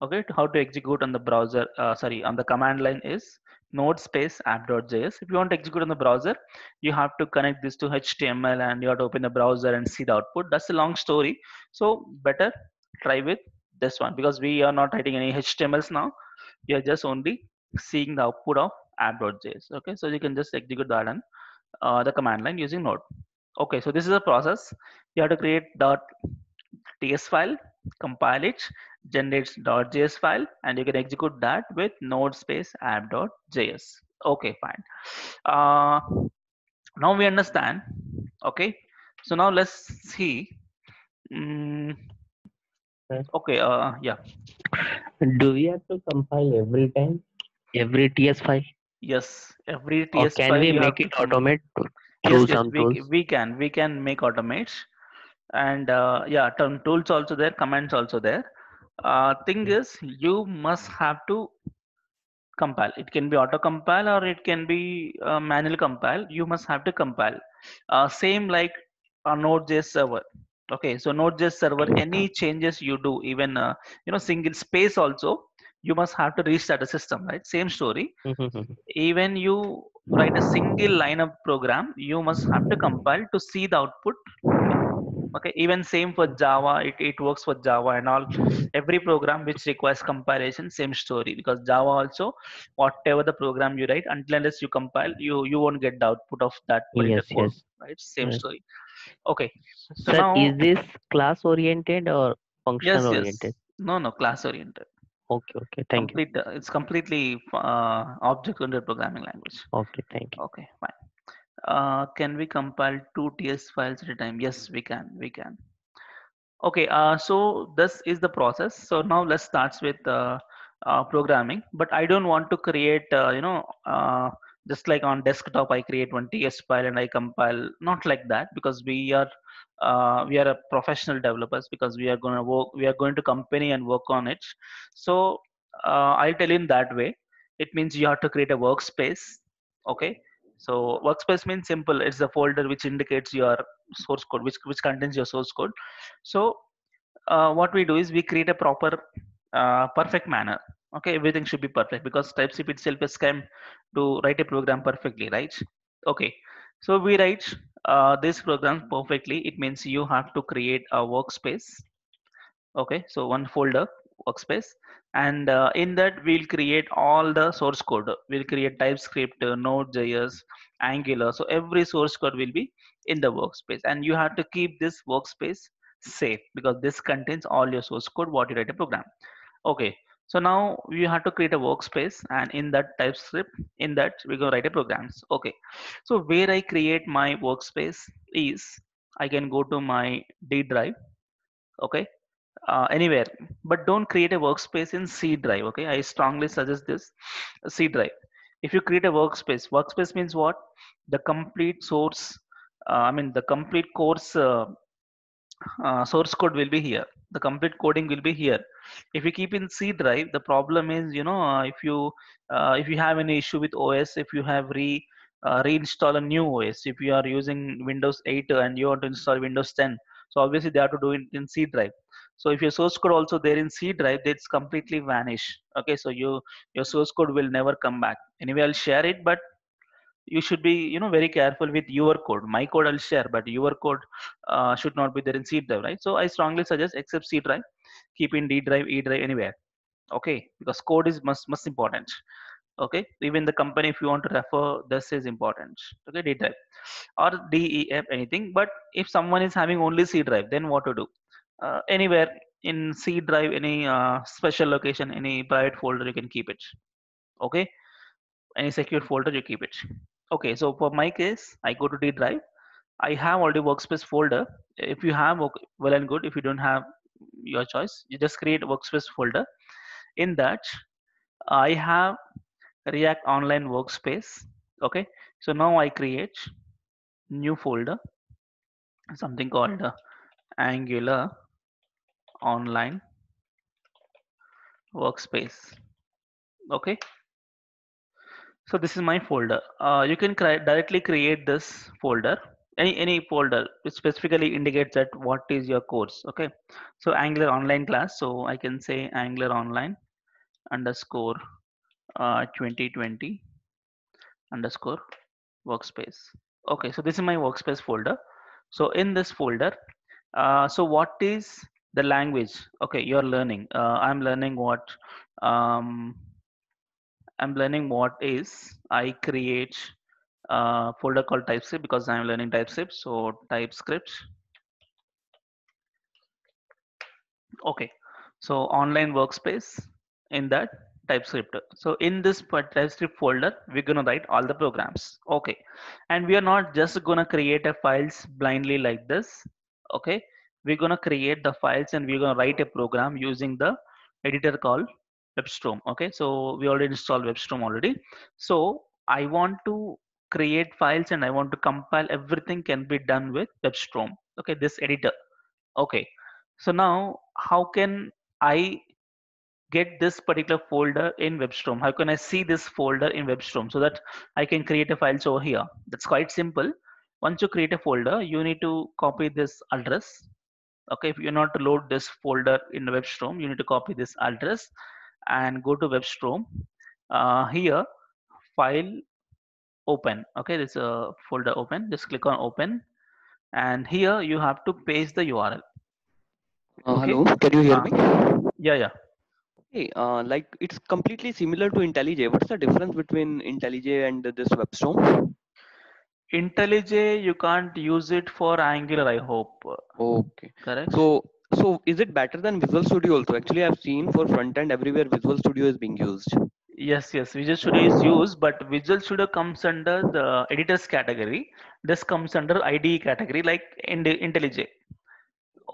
Okay, how to execute on the browser, sorry, on the command line is node space app.js. If you want to execute on the browser, you have to connect this to HTML and you have to open the browser and see the output. That's a long story, so better try with this one, because we are not writing any HTMLs now. We are just only seeing the output of app.js. Okay, so you can just execute that on the command line using node. Okay, so this is a process. You have to create .ts file, compile it, generates .js file, and you can execute that with node space app.js. Okay, fine. Uh, Now we understand. Okay, so now let's see. Mm, okay, yeah, Do we have to compile every time, every TS file, yes. Every or TS can file we you have make to it come. automate Yes, through yes, some tools? we can make automates, and yeah, term tools also there, commands also there. Thing is, you must have to compile. It can be auto compile or it can be manual compile. You must have to compile. Same like a Node.js server. Okay, so Node.js server, any changes you do, even single space also, you must have to restart the system, right? Same story. Even you write a single line of program, you must have to compile to see the output. Okay, even same for Java, it works for Java and all. Every program which requires compilation, same story, because Java also, whatever the program you write, until unless you compile, you won't get the output of that particular Yes, code, yes, right? Same yes. story. Okay, so Sir, now, is this class oriented or function yes, oriented? yes, no, class oriented. Okay, okay. Thank you. It's completely object oriented programming language. Okay, thank you. Okay, fine. Can we compile two TS files at a time? Yes, we can. We can. Okay, so this is the process. So now let's start with programming. But I don't want to create, just like on desktop, I create one TS file and I compile. Not like that, because we are a professional developers, because we are going to work, we are going to company and work on it. So I'll tell you in that way. It means you have to create a workspace. Okay. So workspace means simple. It's the folder which indicates your source code, which contains your source code. So what we do is we create a proper perfect manner. Okay, everything should be perfect, because TypeScript itself is scheme to write a program perfectly, right? Okay, so we write this program perfectly. It means you have to create a workspace. Okay, so one folder, workspace, and in that we'll create all the source code. We'll create TypeScript, Node.js, Angular. So every source code will be in the workspace, and you have to keep this workspace safe, because this contains all your source code what you write a program. Okay, so now we have to create a workspace, and in that TypeScript, in that we're going to write a programs. Okay, so where I create my workspace is, I can go to my D drive. Okay, anywhere, but don't create a workspace in C drive. Okay, I strongly suggest this, C drive. If you create a workspace means what? The complete source, I mean the complete course source code will be here. The complete coding will be here. If you keep in C drive, the problem is, if you have any issue with OS, if you have reinstall a new OS, if you are using Windows 8 and you want to install Windows 10, so obviously they have to do it in C drive. So if your source code also there in C drive, it's completely vanish. Okay, so your source code will never come back. Anyway, I'll share it, but you should be, very careful with your code. My code I'll share, but your code should not be there in C drive, right? So I strongly suggest except C drive, keep in D drive, E drive, anywhere. Okay, because code is must important. Okay, even the company, if you want to refer, this is important. Okay, D drive or DEF, anything. But if someone is having only C drive, then what to do? Anywhere in C drive, any special location, any private folder, you can keep it. Okay, any secure folder, you keep it. Okay, so for my case, I go to D drive. I have already workspace folder. If you have, okay, well and good. If you don't have, your choice. You just create workspace folder. In that, I have React Online workspace. Okay, so now I create new folder, something called Angular Online workspace. Okay, so this is my folder. You can directly create this folder, any folder which specifically indicates that what is your course. Okay, so Angular Online class, so I can say Angular Online underscore 2020 underscore workspace. Okay, so this is my workspace folder. So in this folder, so what is the language? Okay, you're learning. I'm learning what, um, I'm learning what is, I create a folder called TypeScript, because I'm learning TypeScript. So TypeScript. Okay, so online workspace, in that TypeScript. So in this TypeScript folder, we're gonna write all the programs. Okay, and we are not just gonna create a files blindly like this. Okay, we're gonna create the files and we're gonna write a program using the editor called WebStorm. Okay, so we already installed WebStorm already. So I want to create files and I want to compile everything can be done with WebStorm. Okay, this editor. Okay, so now how can I get this particular folder in WebStorm? How can I see this folder in WebStorm so that I can create a files over here? That's quite simple. Once you create a folder, you need to copy this address. Okay, if you're not to load this folder in the WebStorm, you need to copy this address and go to WebStorm. Here, file, open. Okay, there's a folder open. Just click on open, and here you have to paste the URL. Okay. Hello, can you hear Uh, me? yeah, yeah. Hey, like it's completely similar to IntelliJ. What's the difference between IntelliJ and this WebStorm? IntelliJ, you can't use it for Angular, I hope. Okay. Correct? So is it better than Visual Studio also? Actually, I've seen for front end everywhere Visual Studio is being used. Yes, Visual Studio is used, but Visual Studio comes under the editors category. This comes under IDE category, like IntelliJ.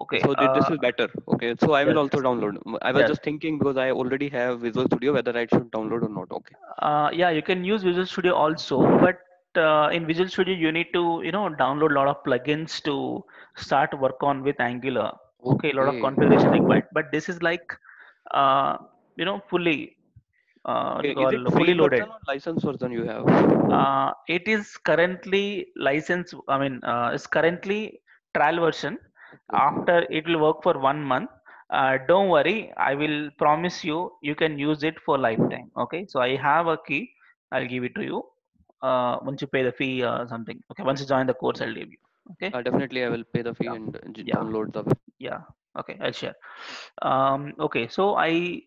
Okay. So this is better. Okay, so I will Yes, also download. I was yes. just thinking because I already have Visual Studio whether I should download or not. Okay. Yeah, you can use Visual Studio also, but in Visual Studio you need to, download a lot of plugins to start work on with Angular. Okay, a lot of Okay. configuration required. But this is like, uh, fully, what Okay. you Is it call free fully loaded. version or license version you have? It is currently licensed. I mean, it's currently trial version. Okay. After it will work for 1 month. Don't worry, I will promise you, you can use it for lifetime. Okay, so I have a key. I'll give it to you. Once you pay the fee or something. Okay, once you join the course, I'll give you. Okay. Definitely, I will pay the fee Yeah. and Yeah. download the. Yeah. Okay, I'll share. Okay, so I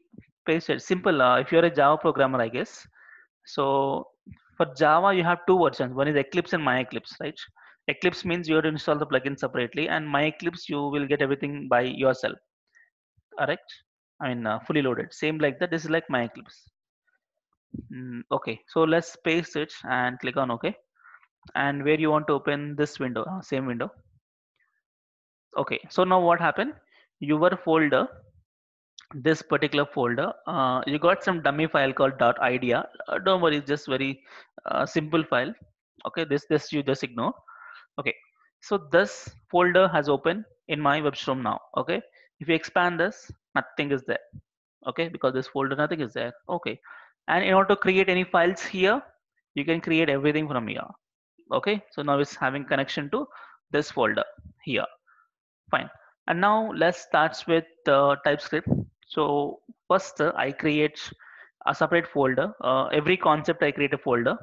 pasted simple. If you're a Java programmer, I guess. So for Java, you have two versions. One is Eclipse and MyEclipse, right? Eclipse means you have to install the plugin separately, and MyEclipse you will get everything by yourself. Correct? I mean, fully loaded. Same like that. This is like MyEclipse. Okay, so let's paste it and click on OK. And where you want to open this window, same window. Okay, so now what happened? Your folder, this particular folder, you got some dummy file called .idea. Don't worry, it's just very simple file. Okay, this you just ignore. Okay, so this folder has opened in my WebStorm now. Okay, if you expand this, nothing is there. Okay, because this folder nothing is there. Okay, and in order to create any files here, you can create everything from here. Okay, so now it's having connection to this folder here. Fine. And now let's start with TypeScript. So first, I create a separate folder. Every concept I create a folder.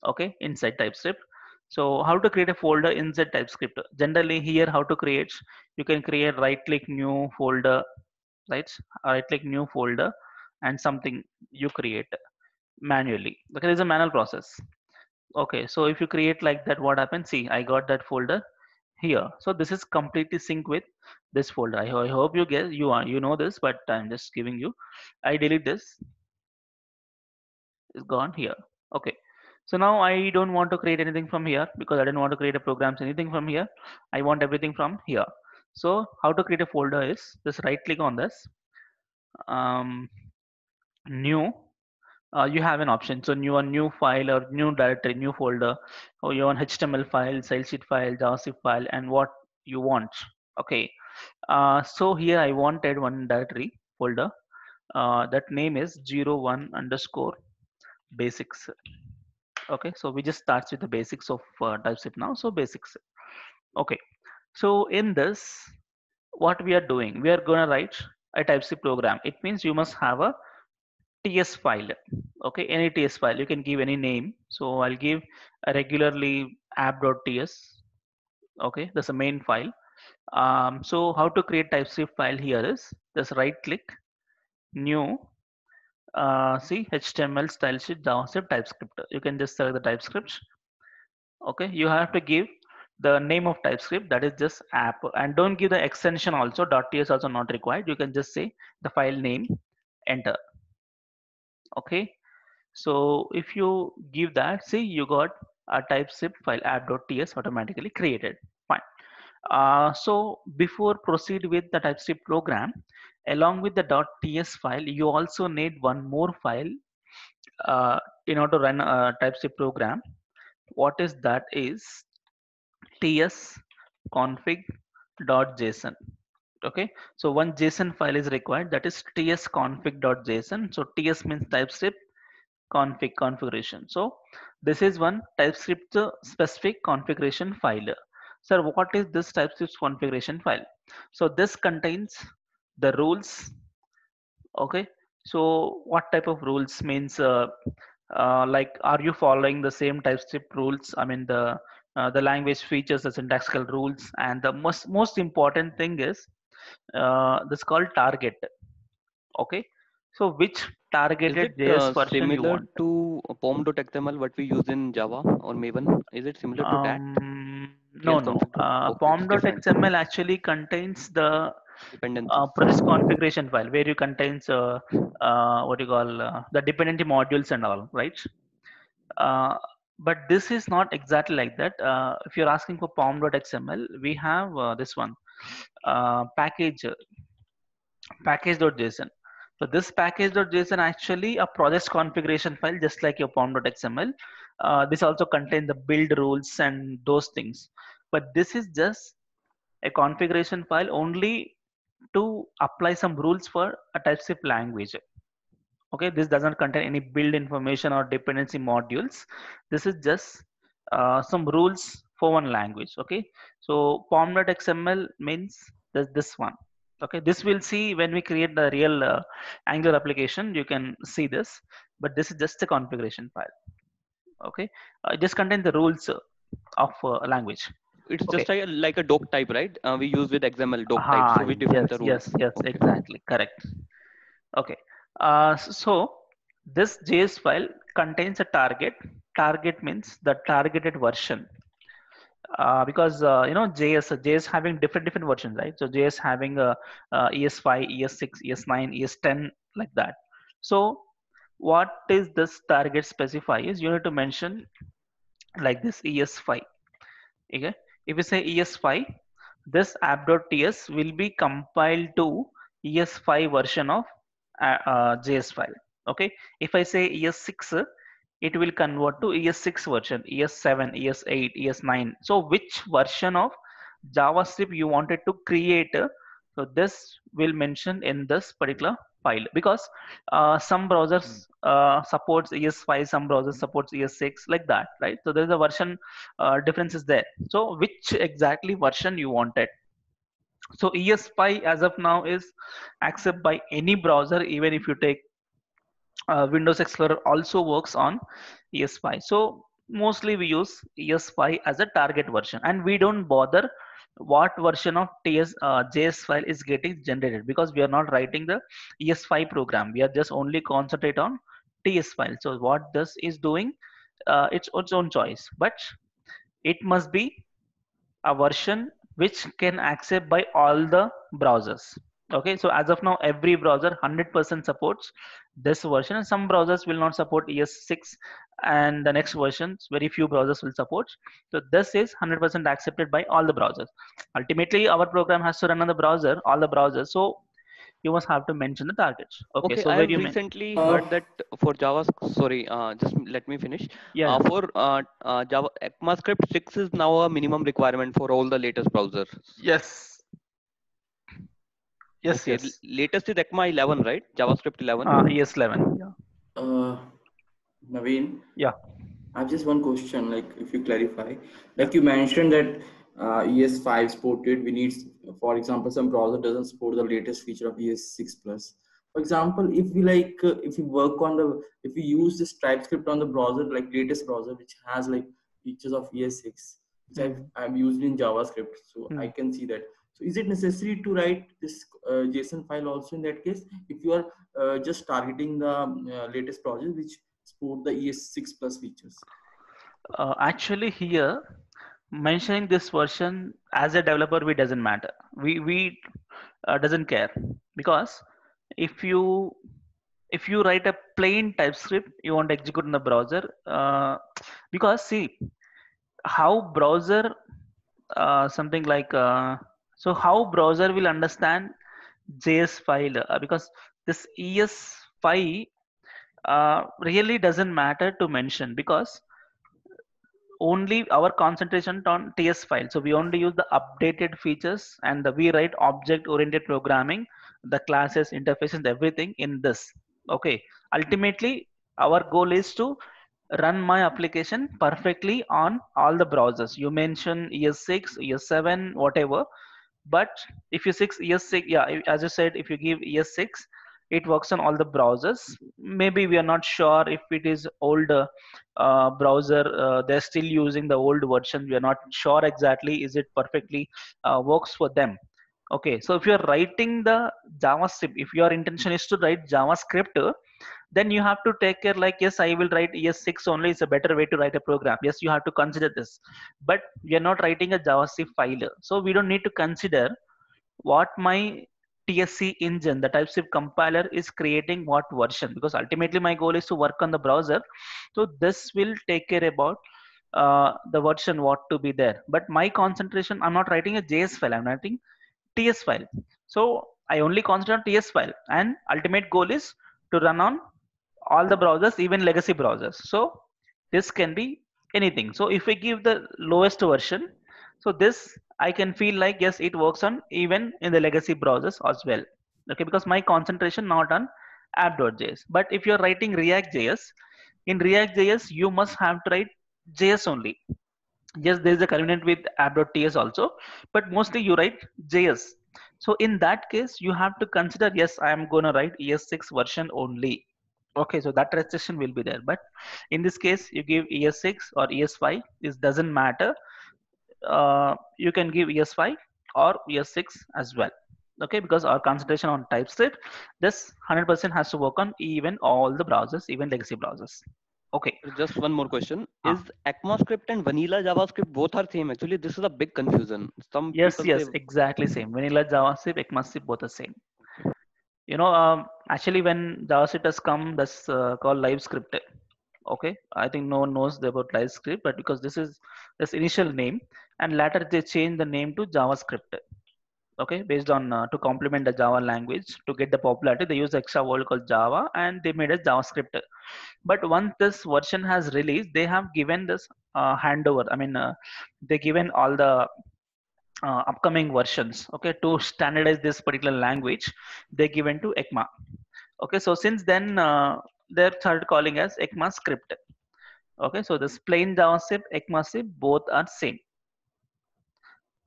Okay, inside TypeScript. So how to create a folder inside TypeScript? Generally here, how to create? You can create right-click new folder, right? Right-click new folder, and something you create manually. Okay, it's a manual process. Okay, so if you create like that, what happens? See, I got that folder here. So this is completely sync with this folder. I hope you guess you know this, but I'm just giving you. I delete this. It's gone here. Okay. So now I don't want to create anything from here because I don't want to create a programs anything from here. I want everything from here. So how to create a folder is just right click on this. Um, New. You have an option. So new file or new directory, new folder, or you want HTML file, style sheet file, JavaScript file, and what you want. Okay. So here I wanted one directory folder. That name is 01 underscore basics. Okay, so we just start with the basics of TypeScript now. So basics. Okay, so in this, what we are doing, we are gonna write a TypeScript program. It means you must have a TS file. Okay, any TS file. You can give any name. So I'll give a regularly app.ts. Okay, that's the main file. So how to create TypeScript file here is just right click, new, see HTML style sheet JavaScript TypeScript. You can just select the TypeScript. Okay, you have to give the name of TypeScript, that is just app, and don't give the extension also. .ts also not required. You can just say the file name, enter. Okay, so if you give that, see you got a TypeScript file app.ts automatically created. Fine. So before proceed with the TypeScript program, along with the .ts file, you also need one more file in order to run a TypeScript program. What is that is ts config.json. Okay, so one JSON file is required, that is ts config.json. So ts means TypeScript configuration. So this is one TypeScript specific configuration file. Sir, what is this TypeScript configuration file? So this contains the rules. Okay, so what type of rules means, like are you following the same TypeScript rules? I mean the language features, the syntactical rules, and the most important thing is this called target. Okay, so which Is it targeted JS version you similar want? to pom.xml what we use in Java or Maven? Is it similar to that? No, TS no. config. Okay, it's different. Pom.xml actually contains the Dependencies. process configuration file where you contains what you call the dependency modules and all, right? Uh, but this is not exactly like that. If you're asking for pom.xml, we have this one package.json. So this package.json actually a project configuration file, just like your pom.xml. This also contains the build rules and those things. But this is just a configuration file only to apply some rules for a TypeScript language. Okay, this doesn't contain any build information or dependency modules. This is just some rules for one language. Okay, so pom.xml means this one. Okay, this we'll see when we create the real Angular application. You can see this, but this is just a configuration file. Okay, it just contains the rules of language. It's Okay. just like a doc type, right? We use with XML doc type, so we define the rules. Yes, Okay. exactly, correct. Okay, so this JS file contains a target. Target means the targeted version. Because JS having different versions, right? So JS having a ES5, ES6, ES9, ES10, like that. So what is this target specify is you need to mention like this ES5. Okay, if you say ES5, this app.ts will be compiled to ES5 version of JS file. Okay, if I say ES6, it will convert to ES6 version, ES7, ES8, ES9. So which version of JavaScript you wanted to create? So this will mention in this particular file, because some browsers supports ES5, some browsers supports ES6, like that, right? So there is a version differences there. So which exactly version you wanted? So ES5 as of now is accepted by any browser, even if you take Windows Explorer also works on ES5. So mostly we use ES5 as a target version, and we don't bother what version of JS file is getting generated, because we are not writing the ES5 program. We are just only concentrate on TS file. So what this is doing, it's its own choice, but it must be a version which can accept by all the browsers. Okay, so as of now every browser 100% supports this version, and some browsers will not support ES6, and the next versions very few browsers will support. So this is 100% accepted by all the browsers. Ultimately our program has to run on the browser, all the browsers, so you must have to mention the targets. Okay, Okay, so I where have you mean? recently Uh, heard that for Java, sorry, just let me finish. Yeah. For Java, ECMAScript 6 is now a minimum requirement for all the latest browsers. Yes. Yes, Okay, yes. latest is ECMA 11, right? JavaScript 11. ES11. Yeah. uh, Naveen, Yeah. I have just one question. Like, if you clarify, Yeah. like you mentioned that ES5 supported, we need, for example, some browser doesn't support the latest feature of ES6 plus. For example, if we if we work on if we use this TypeScript on the browser, like latest browser, which has like features of ES6, which Hmm. I'm used in JavaScript, so I Hmm. can see that. So, is it necessary to write this JSON file also in that case? If you are just targeting the latest project which support the ES6 plus features. Actually, here mentioning this version as a developer, we doesn't matter. We doesn't care, because if you if you write a plain TypeScript you want to execute in the browser, because see how browser something like so how browser will understand JS file, because this ES5 really doesn't matter to mention, because only our concentration on TS file. So we only use the updated features, and we write object oriented programming, the classes, interfaces, everything in this. Okay. Ultimately, our goal is to run my application perfectly on all the browsers. You mentioned ES6, ES7, whatever. But if you six ES6, yeah, as you said, if you give ES6, it works on all the browsers. Maybe we are not sure if it is old browser, they're still using the old version. We are not sure exactly is it perfectly works for them. Okay, so if you're writing the JavaScript, if your intention is to write JavaScript, then you have to take care like, yes, I will write ES6 only, it's a better way to write a program. Yes, you have to consider this, but we are not writing a JavaScript file, so we don't need to consider what my TSC engine, the TypeScript compiler, is creating what version, because ultimately my goal is to work on the browser. So this will take care about the version what to be there. But my concentration, I'm not writing a JS file, I'm writing TS file. So I only concentrate on TS file, and ultimate goal is to run on all the browsers, even legacy browsers. So this can be anything. So if we give the lowest version, so this I can feel like yes, it works on even in the legacy browsers as well. Okay, because my concentration not on app.js. But if you're writing React.js, in React.js you must have to write JS only. Yes, there is a covenant with app.ts also, but mostly you write JS. So in that case, you have to consider, yes, I am going to write ES6 version only. Okay, so that restriction will be there. But in this case, you give ES6 or ES5, this doesn't matter. You can give ES5 or ES6 as well. Okay, because our concentration on TypeScript, this 100% has to work on even all the browsers, even legacy browsers. Okay. Just one more question. Ah. Is ECMAScript and vanilla JavaScript both are same? Actually, this is a big confusion. Some Yes, people say, yes, exactly same. Vanilla JavaScript, ECMAScript, both the same. Actually, when JavaScript has come, that's called LiveScript. Okay, I think no one knows about LiveScript, but because this initial name, and later they changed the name to JavaScript. Okay, based on to complement the Java language to get the popularity, they use extra word called Java, and they made it JavaScript. But once this version has released, they have given this handover. I mean, they given all the upcoming versions, okay, to standardize this particular language, they given to ECMA. Okay, so since then they're started calling as ECMAScript. Okay, so this plain JavaScript, ECMAScript, both are same.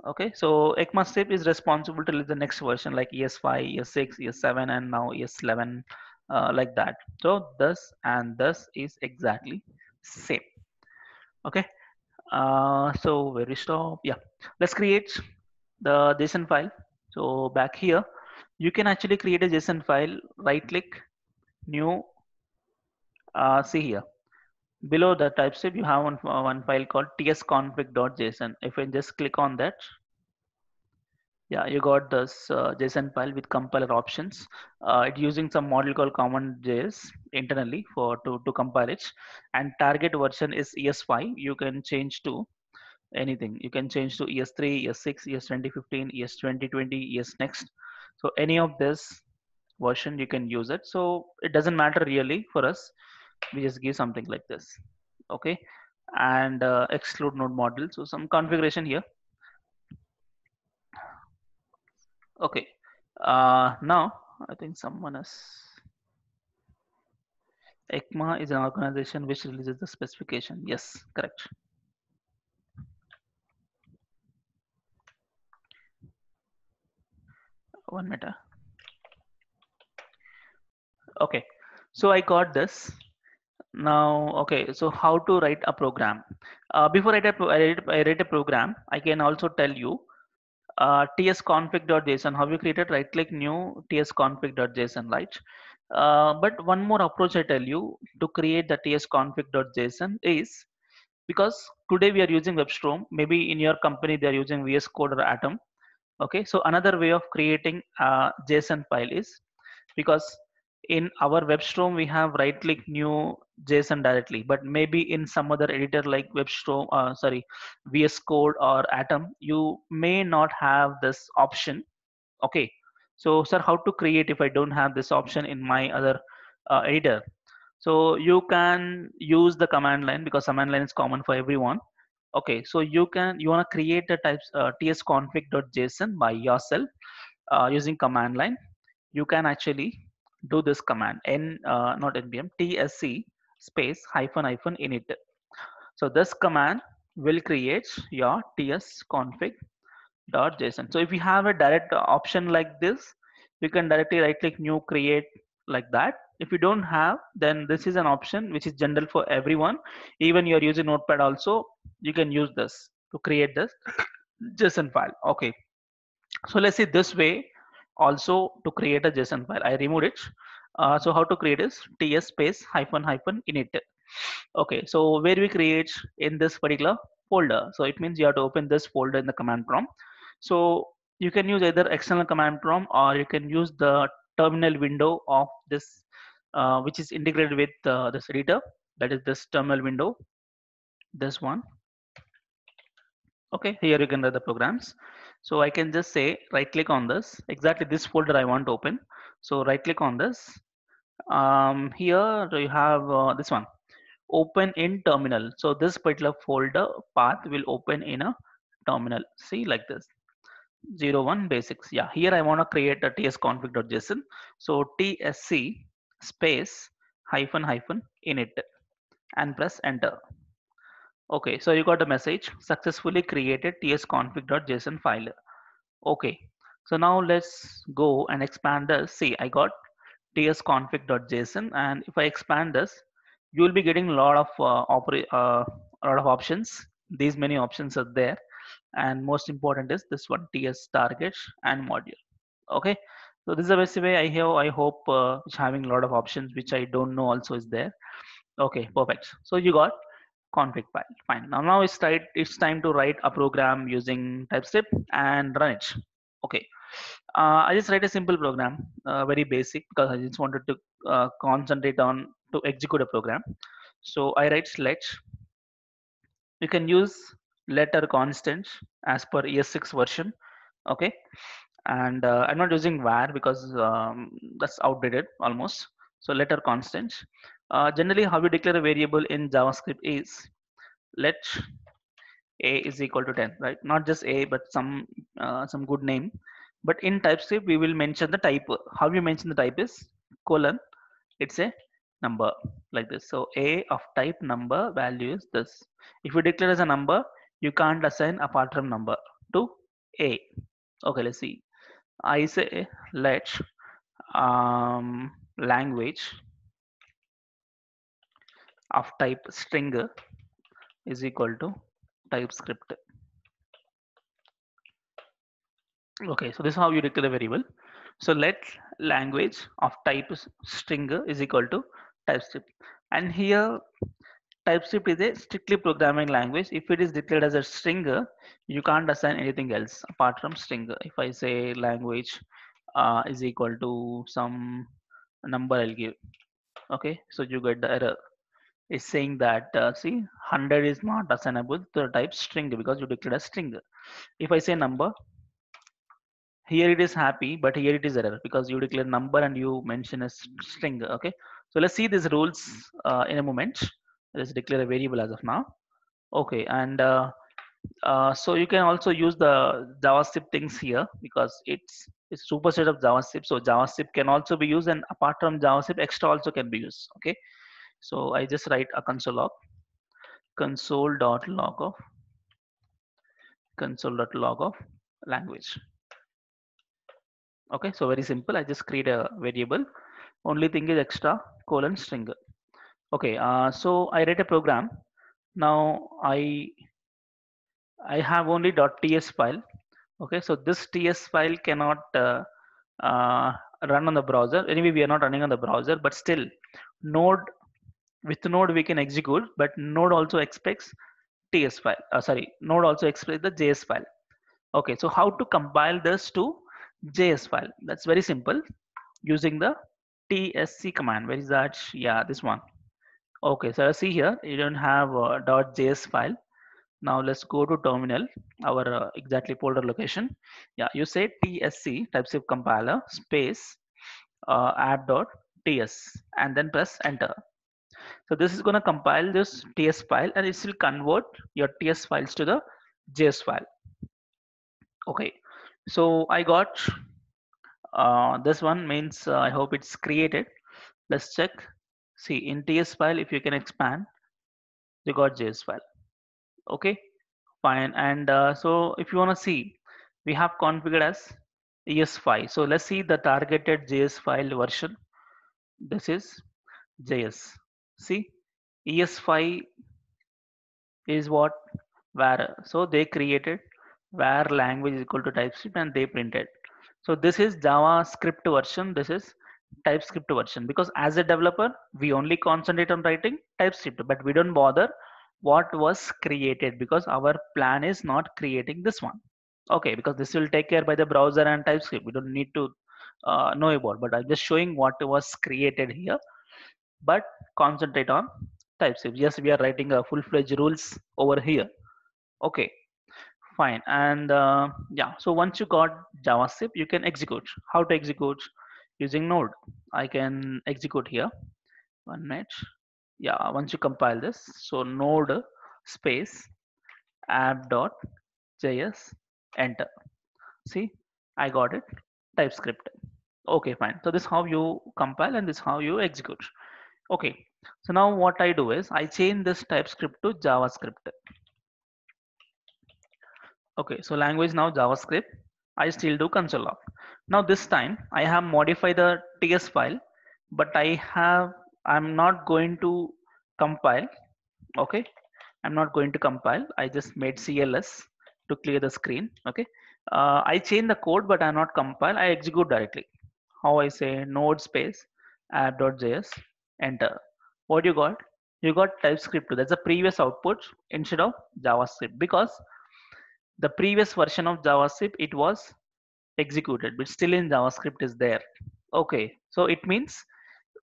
Okay, so ECMAScript is responsible to release the next version like ES5, ES6, ES7, and now ES11, like that. So this and this is exactly same. Okay, so where we stop? Yeah, let's create the JSON file. So back here, you can actually create a JSON file. Right click, new. See here, below the TypeScript, you have one file called tsconfig.json. If I just click on that, yeah, you got this JSON file with compiler options. It using some model called common.js internally for to compile it, and target version is ES5. You can change to anything. You can change to ES3, ES6, ES2015, ES2020, ES next. So any of this version you can use it. So it doesn't matter really for us. We just give something like this. Okay, and exclude node model. So some configuration here. Okay, now I think someone has. ECMA is an organization which releases the specification. Yes, correct. One minute. Okay, so I got this. Now, okay, so how to write a program? Before I write a program, I can also tell you tsconfig.json. How you created? Right click, new tsconfig.json, right? But one more approach I tell you to create the tsconfig.json is, because today we are using WebStorm. Maybe in your company they are using VS Code or Atom. Okay, so another way of creating a JSON file is, because in our WebStorm we have right click, new JSON directly, but maybe in some other editor like WebStorm, VS Code or Atom, you may not have this option. Okay, so sir, how to create if I don't have this option in my other editor? So you can use the command line, because command line is common for everyone. Okay, so you want to create a types tsconfig.json by yourself using command line. You can actually do this command not npm, tsc space hyphen hyphen init. So this command will create your tsconfig.json. So if you have a direct option like this, you can directly right click, new, create, like that. If you don't have, then this is an option which is general for everyone. Even you're using notepad also, you can use this to create this JSON file. Okay, so let's see this way also to create a JSON file. I removed it. So how to create is ts space hyphen hyphen init. Okay, so where we create in this particular folder. So it means you have to open this folder in the command prompt. So You can use either external command prompt or you can use the terminal window of this, which is integrated with this editor. That is this terminal window, this one. Okay, here you can run the programs. So I can just say right click on this, exactly this folder I want to open. So right click on this. Here you have this one, open in terminal. So this particular folder path will open in a terminal. See, like this. 01 basics. Yeah, here I want to create a tsconfig.json. So tsc space hyphen hyphen init and press enter. Okay, so you got a message, successfully created tsconfig.json file. Okay, so now let's go and expand this. See, I got tsconfig.json, and if I expand this, you will be getting a lot of a lot of options. These many options are there, and most important is this one, ts target and module. Okay, so this is the best way I hope it's having a lot of options which I don't know also is there. Okay, perfect. So you got config file. Fine. Now it's time to write a program using TypeScript and run it. Okay. I just write a simple program, very basic, because I just wanted to concentrate on to execute a program. So I write let. You can use letter constant as per ES6 version. Okay. And I'm not using var because that's outdated almost. So letter constant. Generally, how we declare a variable in JavaScript is let a is equal to 10, right? Not just a, but some good name. But in TypeScript, we will mention the type. How we mention the type is colon. It's a number like this. So a of type number value is this. If you declare as a number, you can't assign apart from number to a. Okay, let's see. I say let language of type string is equal to TypeScript. Okay, so this is how you declare a variable. So let language of type string is equal to TypeScript. And here TypeScript is a strictly programming language. If it is declared as a string, you can't assign anything else apart from string. If I say language is equal to some number, I'll give. Okay, so you get the error. It's saying that see 100 is not assignable to the type string because you declared a string. If I say number, here it is happy, but here it is error because you declare number and you mention a string. Okay, so let's see these rules in a moment. Let's declare a variable as of now. Okay, and so you can also use the JavaScript things here because it's superset of JavaScript. So JavaScript can also be used, and apart from JavaScript, extra also can be used. Okay, so I just write a console.log of language. Okay, so very simple. I just create a variable. Only thing is extra colon string. Okay, so I write a program. Now I have only .ts file. Okay, so this ts file cannot uh, run on the browser. Anyway, we are not running on the browser, but still, Node with Node we can execute, but Node also expects ts file. Node also expects the JS file. Okay, so how to compile this to JS file? That's very simple using the tsc command. Where is that? Yeah, this one. Okay, so see here, you don't have a .js file. Now let's go to terminal, our exactly folder location. Yeah, you say tsc TypeScript compiler space app.ts and then press enter. So this is going to compile this ts file and it will convert your ts files to the JS file. Okay, so I got this one means I hope it's created. Let's check. See, in ts file, if you can expand, you got JS file. Okay, fine. And so if you want to see, we have configured as ES5. So let's see the targeted JS file version. This is JS. See, ES5 is what var. So they created var language is equal to TypeScript and they printed. So this is JavaScript version. This is TypeScript version, because as a developer, we only concentrate on writing TypeScript, but we don't bother what was created because our plan is not creating this one. Okay, because this will take care by the browser and TypeScript. We don't need to know about, but I'm just showing what was created here. But concentrate on TypeScript. Yes, we are writing a full-fledged rules over here. Okay, fine. And yeah, so once you got JavaScript, you can execute. How to execute? Using Node. I can execute here. 1 minute. Yeah, once you compile this, so Node space app.js, enter. See, I got it. TypeScript. Okay, fine. So this is how you compile and this is how you execute. Okay. So now what I do is I change this TypeScript to JavaScript. Okay, so language now JavaScript. I still do console log. Now this time I have modified the TS file, but I'm not going to compile. Okay, I'm not going to compile. I just made CLS to clear the screen. Okay, I change the code, but I not compile. I execute directly. How I say node space app.js, enter. What you got? You got TypeScript. That's the previous output instead of JavaScript, because the previous version of JavaScript it was executed, but still in JavaScript is there. Okay, so it means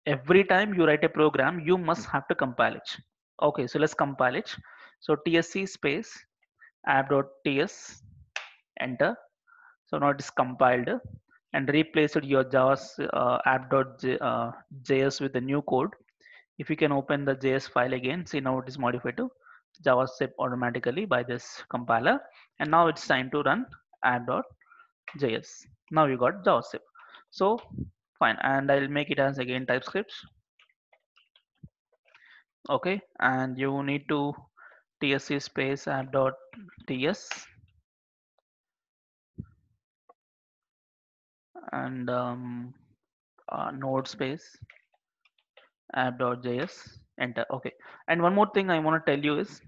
every time you write a program, you must have to compile it. Okay, so let's compile it. So tsc space app.ts, enter. So now it is compiled and replaced your Java app.js with the new code. If you can open the JS file again, see now it is modified to JavaScript automatically by this compiler. And now it's time to run app.js. Now you got JavaScript. So fine, and I'll make it as again TypeScript. Okay, and you need to tsc space app.ts and node space app.js, enter. Okay, and one more thing I want to tell you is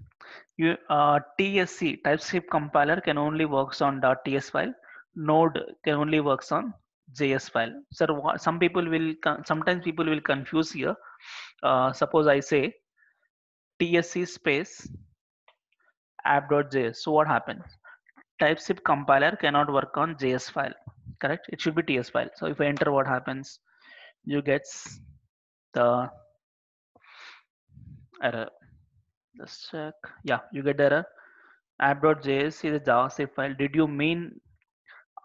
you tsc TypeScript compiler can only works on .ts file. Node can only works on JS file. So some people will sometimes people will confuse here. Suppose I say tsc space app.js. So what happens? TypeScript compiler cannot work on JS file. Correct? It should be TS file. So if I enter, what happens? You get the error. Just check. Yeah, you get the error. App.js is a JavaScript file. Did you mean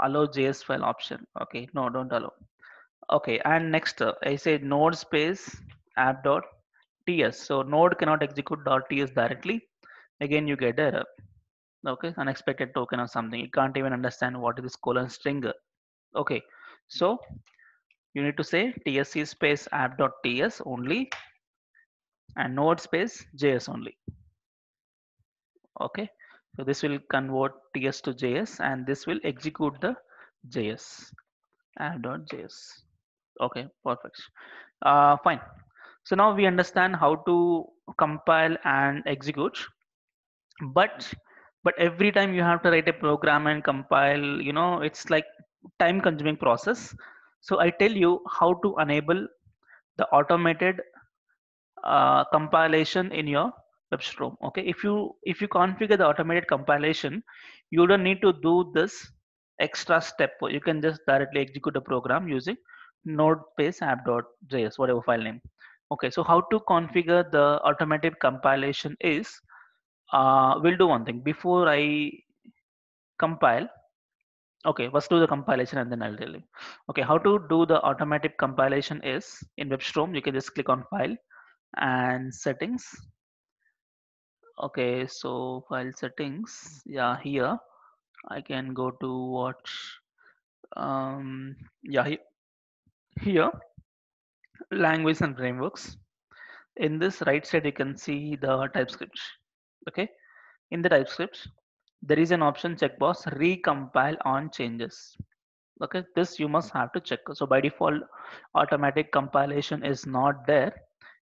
allow JS file option? Okay, no, don't allow. Okay, and next I say node space app.ts. So node cannot execute .ts directly. Again, you get the error. Okay, unexpected token or something. You can't even understand what is this colon string. Okay, so you need to say tsc space app.ts only and node space js only. Okay, so this will convert ts to js and this will execute the js app.js. Okay, perfect. Fine. So now we understand how to compile and execute, but every time you have to write a program and compile, it's like time consuming process. So I tell you how to enable the automated compilation in your WebStorm. Okay, if you configure the automated compilation, you don't need to do this extra step. You can just directly execute the program using node space app.js, whatever file name. Okay, so how to configure the automated compilation is, we'll do one thing before I compile. Okay, let's do the compilation and then I'll tell you. Okay, how to do the automatic compilation is in WebStorm. You can just click on file and settings. Okay, so file settings. Yeah, here I can go to what? Yeah, here language and frameworks. In this right side, you can see the TypeScript. Okay, in the TypeScript, there is an option checkbox recompile on changes. Okay, this you must have to check. So by default, automatic compilation is not there.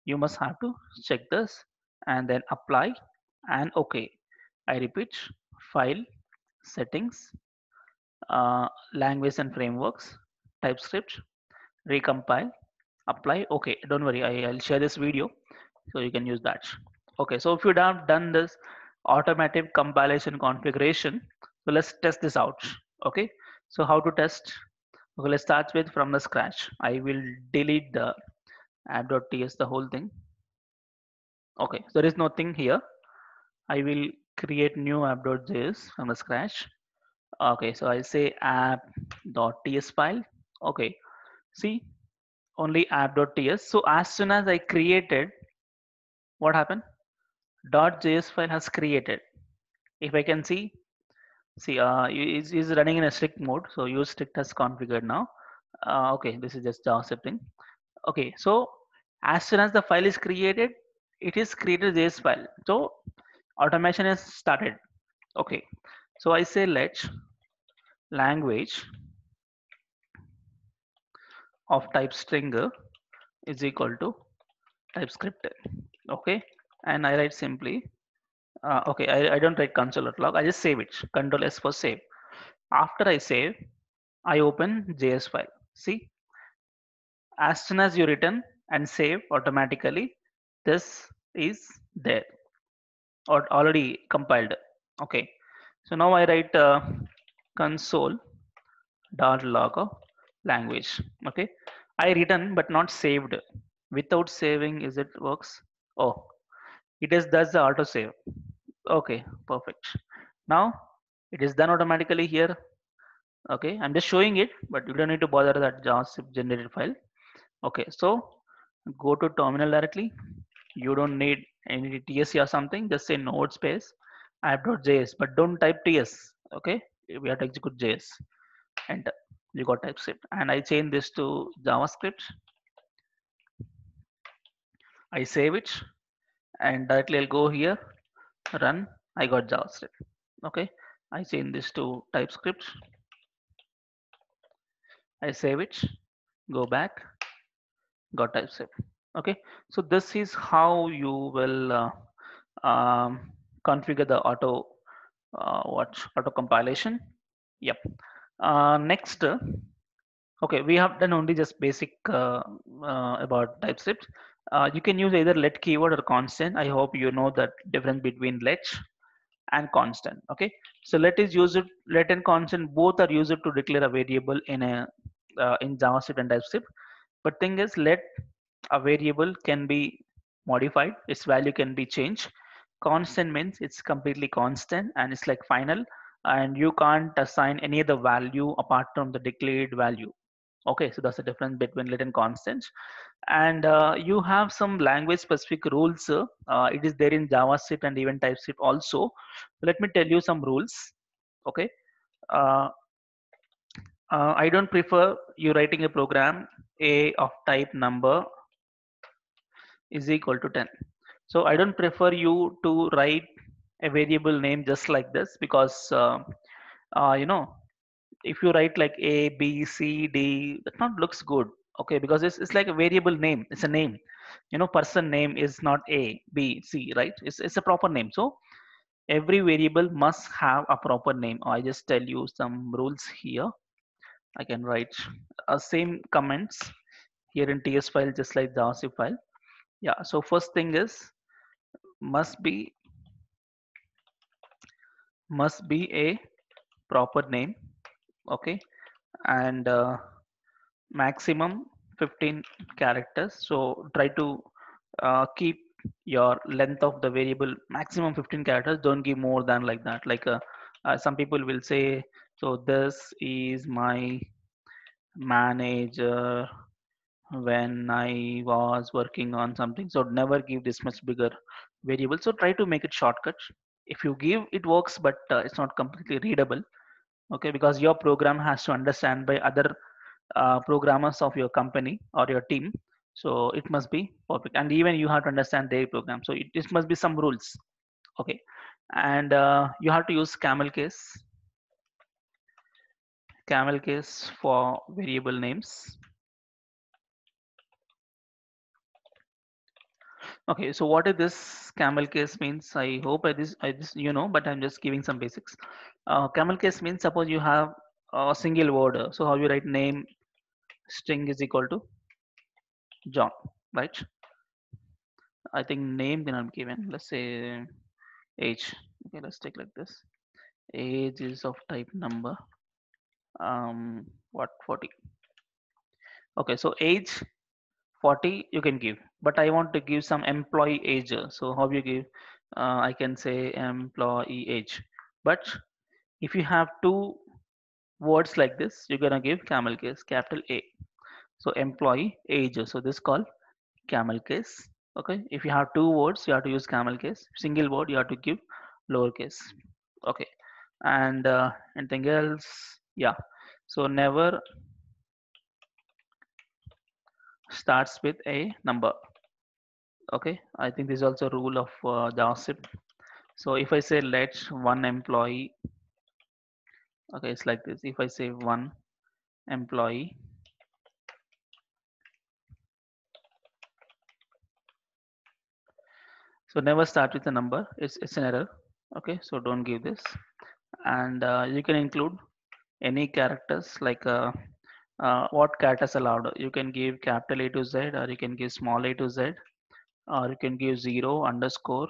You must have to check this and then apply and okay. I repeat, file settings, language and frameworks, TypeScript, recompile, apply. Okay, don't worry, I'll share this video so you can use that. Okay, so if you have done this automatic compilation configuration, So let's test this out. Okay. So how to test? Okay, let's start with from the scratch. I will delete the app.ts, the whole thing. Okay, so there is nothing here. I will create new app.js from the scratch. Okay, so I say app.ts file. Okay, see, only app.ts. So as soon as I created, what happened? .js file has created. If I can see, is running in a strict mode. So use strict as configured now. Okay, this is just JavaScript thing. Okay, so as soon as the file is created, it is created JS file. So automation is started. Okay, so I say let language of type string is equal to TypeScript. Okay, and I write simply. Okay, I don't write console.log. I just save it. Control S for save. After I save, I open JS file. See, as soon as you return and save automatically, this is there or already compiled. Okay, so now I write console dot log of language. Okay, I written but not saved. Without saving, is it works? Oh, it is does the auto save. Okay, perfect. Now it is done automatically here. Okay, I'm just showing it, but you don't need to bother that JavaScript generated file. Okay, so go to terminal directly. You don't need any tsc or something. Just say node space app.js, but don't type ts. Okay, we have to execute js. Enter. You got TypeScript, and I change this to JavaScript. I save it, and directly I'll go here, run. I got JavaScript. Okay, I change this to TypeScript. I save it, go back, got TypeScript. Okay, so this is how you will configure the auto compilation. Yep. Next, okay, we have done only just basic about TypeScript. You can use either let keyword or constant. I hope you know the difference between let and constant. Okay, so let and constant both are used to declare a variable in JavaScript and TypeScript. But thing is, let a variable can be modified, its value can be changed. Constant means it's completely constant and it's like final, and you can't assign any other value apart from the declared value. Okay, so that's the difference between let and constant. And you have some language specific rules. It is there in JavaScript and even TypeScript also. Let me tell you some rules. Okay, uh, I don't prefer you writing a program a of type number is equal to 10. So I don't prefer you to write a variable name just like this, because you know, if you write like a b c d, that not looks good. Okay, because it's like a variable name, it's a name. You know, person name is not a b c, right? It's a proper name. So every variable must have a proper name. I just tell you some rules here. I can write same comments here in ts file just like the RC file. Yeah, so first thing is must be a proper name. Okay, and maximum 15 characters. So try to keep your length of the variable maximum 15 characters. Don't give more than like that. Like some people will say, so this is my manager when I was working on something. So never give this much bigger variable. So try to make it shortcut. If you give, it works, but it's not completely readable. Okay, because your program has to understand by other programmers of your company or your team. So it must be perfect, and even you have to understand their program. So it must be some rules. Okay, and you have to use camel case for variable names. Okay, so what is this camel case means? I hope I this you know, but I'm just giving some basics. Camel case means suppose you have a single word. So how you write name string is equal to John, right? I think name cannot be given. Let's say age. Okay, let's take like this. age is of type number. What 40? Okay, so age 40 you can give, but I want to give some employee age. So how you give? I can say employee age. But if you have two words like this, you're gonna give camel case, capital A. So employee age. So this called camel case. Okay. If you have two words, you have to use camel case. Single word, you have to give lowercase. Okay. And anything else? Yeah. So never starts with a number. Okay. I think this is also a rule of JavaScript. So if I say let one employee, okay, it's like this. If I say one employee, so never start with a number. It's an error. Okay, so don't give this. And you can include any characters like what characters allowed. You can give capital A to Z, or you can give small a to Z, or you can give zero, underscore.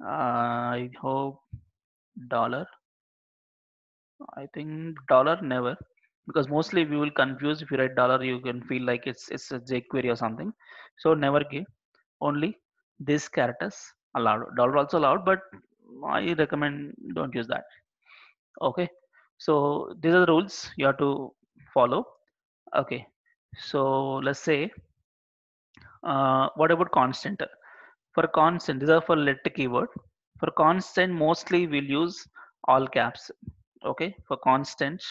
I hope dollar. I think dollar never, because mostly we will confuse if you write dollar. You can feel like it's a jQuery or something. So never give, only these characters allowed. Dollar also allowed, but I recommend don't use that. Okay, so these are the rules you have to follow. Okay, so let's say what about constant? For constant, these are for let keyword. For constant, mostly we'll use all caps. Okay, for constant,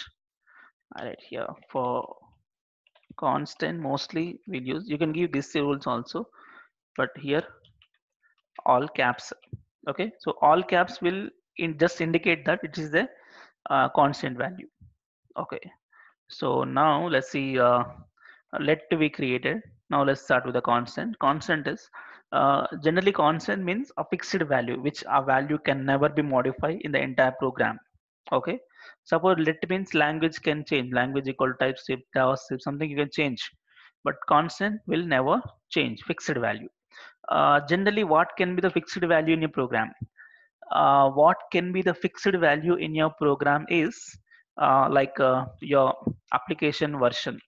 right here for constant, mostly we'll use. You can give these rules also, but here all caps. Okay, so all caps will just indicate that it is the constant value. Okay, so now let's see. Let to be created. Now let's start with the constant. Constant is generally constant means a fixed value, which a value can never be modified in the entire program. Okay, suppose let means language can change. Language equal typescript, JavaScript, something you can change, but constant will never change. Fixed value. Generally, what can be the fixed value in your program? What can be the fixed value in your program is like your application version.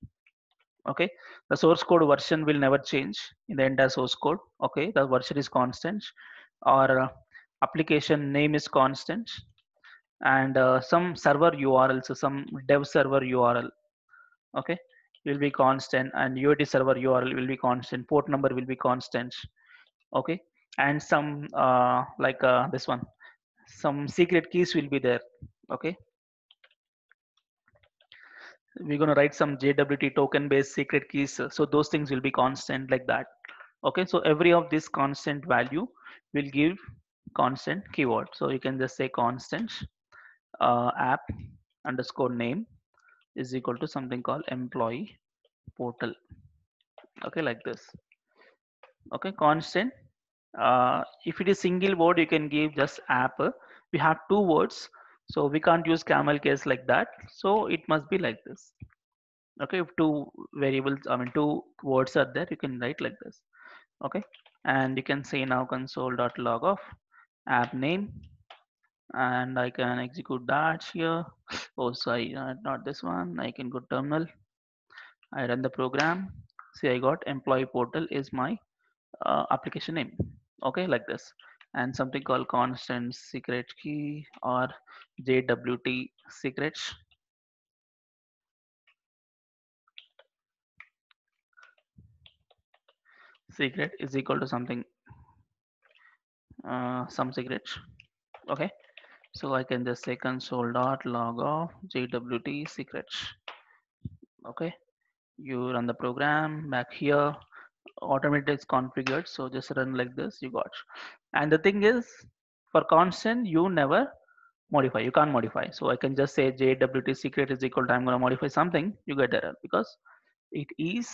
Okay, the source code version will never change in the entire source code. Okay, the version is constant, or application name is constant, and some server URL, so some dev server URL, okay, will be constant, and UAT server URL will be constant, port number will be constant. Okay, and some like this one, some secret keys will be there. Okay, we're going to write some JWT token based secret keys, so those things will be constant like that. Okay, so every of this constant value will give constant keyword. So you can just say constant app underscore name is equal to something called employee portal. Okay, like this. Okay, constant. If it is single word, you can give just app. We have two words, so we can't use camel case like that, so it must be like this. Okay, if two variables, I mean two words are there, you can write like this. Okay, and you can say now console.log of app name, and I can execute that here. Oh, sorry, not this one. I can go terminal. I run the program. See, I got employee portal is my application name. Okay, like this. And something called constant secret key, or JWT secrets. Secret is equal to something, some secrets. Okay, so I can just say console.log of JWT secrets. Okay, you run the program back here, automated is configured, so just run like this, you got. And the thing is, for constant you never modify, you can't modify. So I can just say JWT secret is equal to, I'm going to modify something, you get error because it is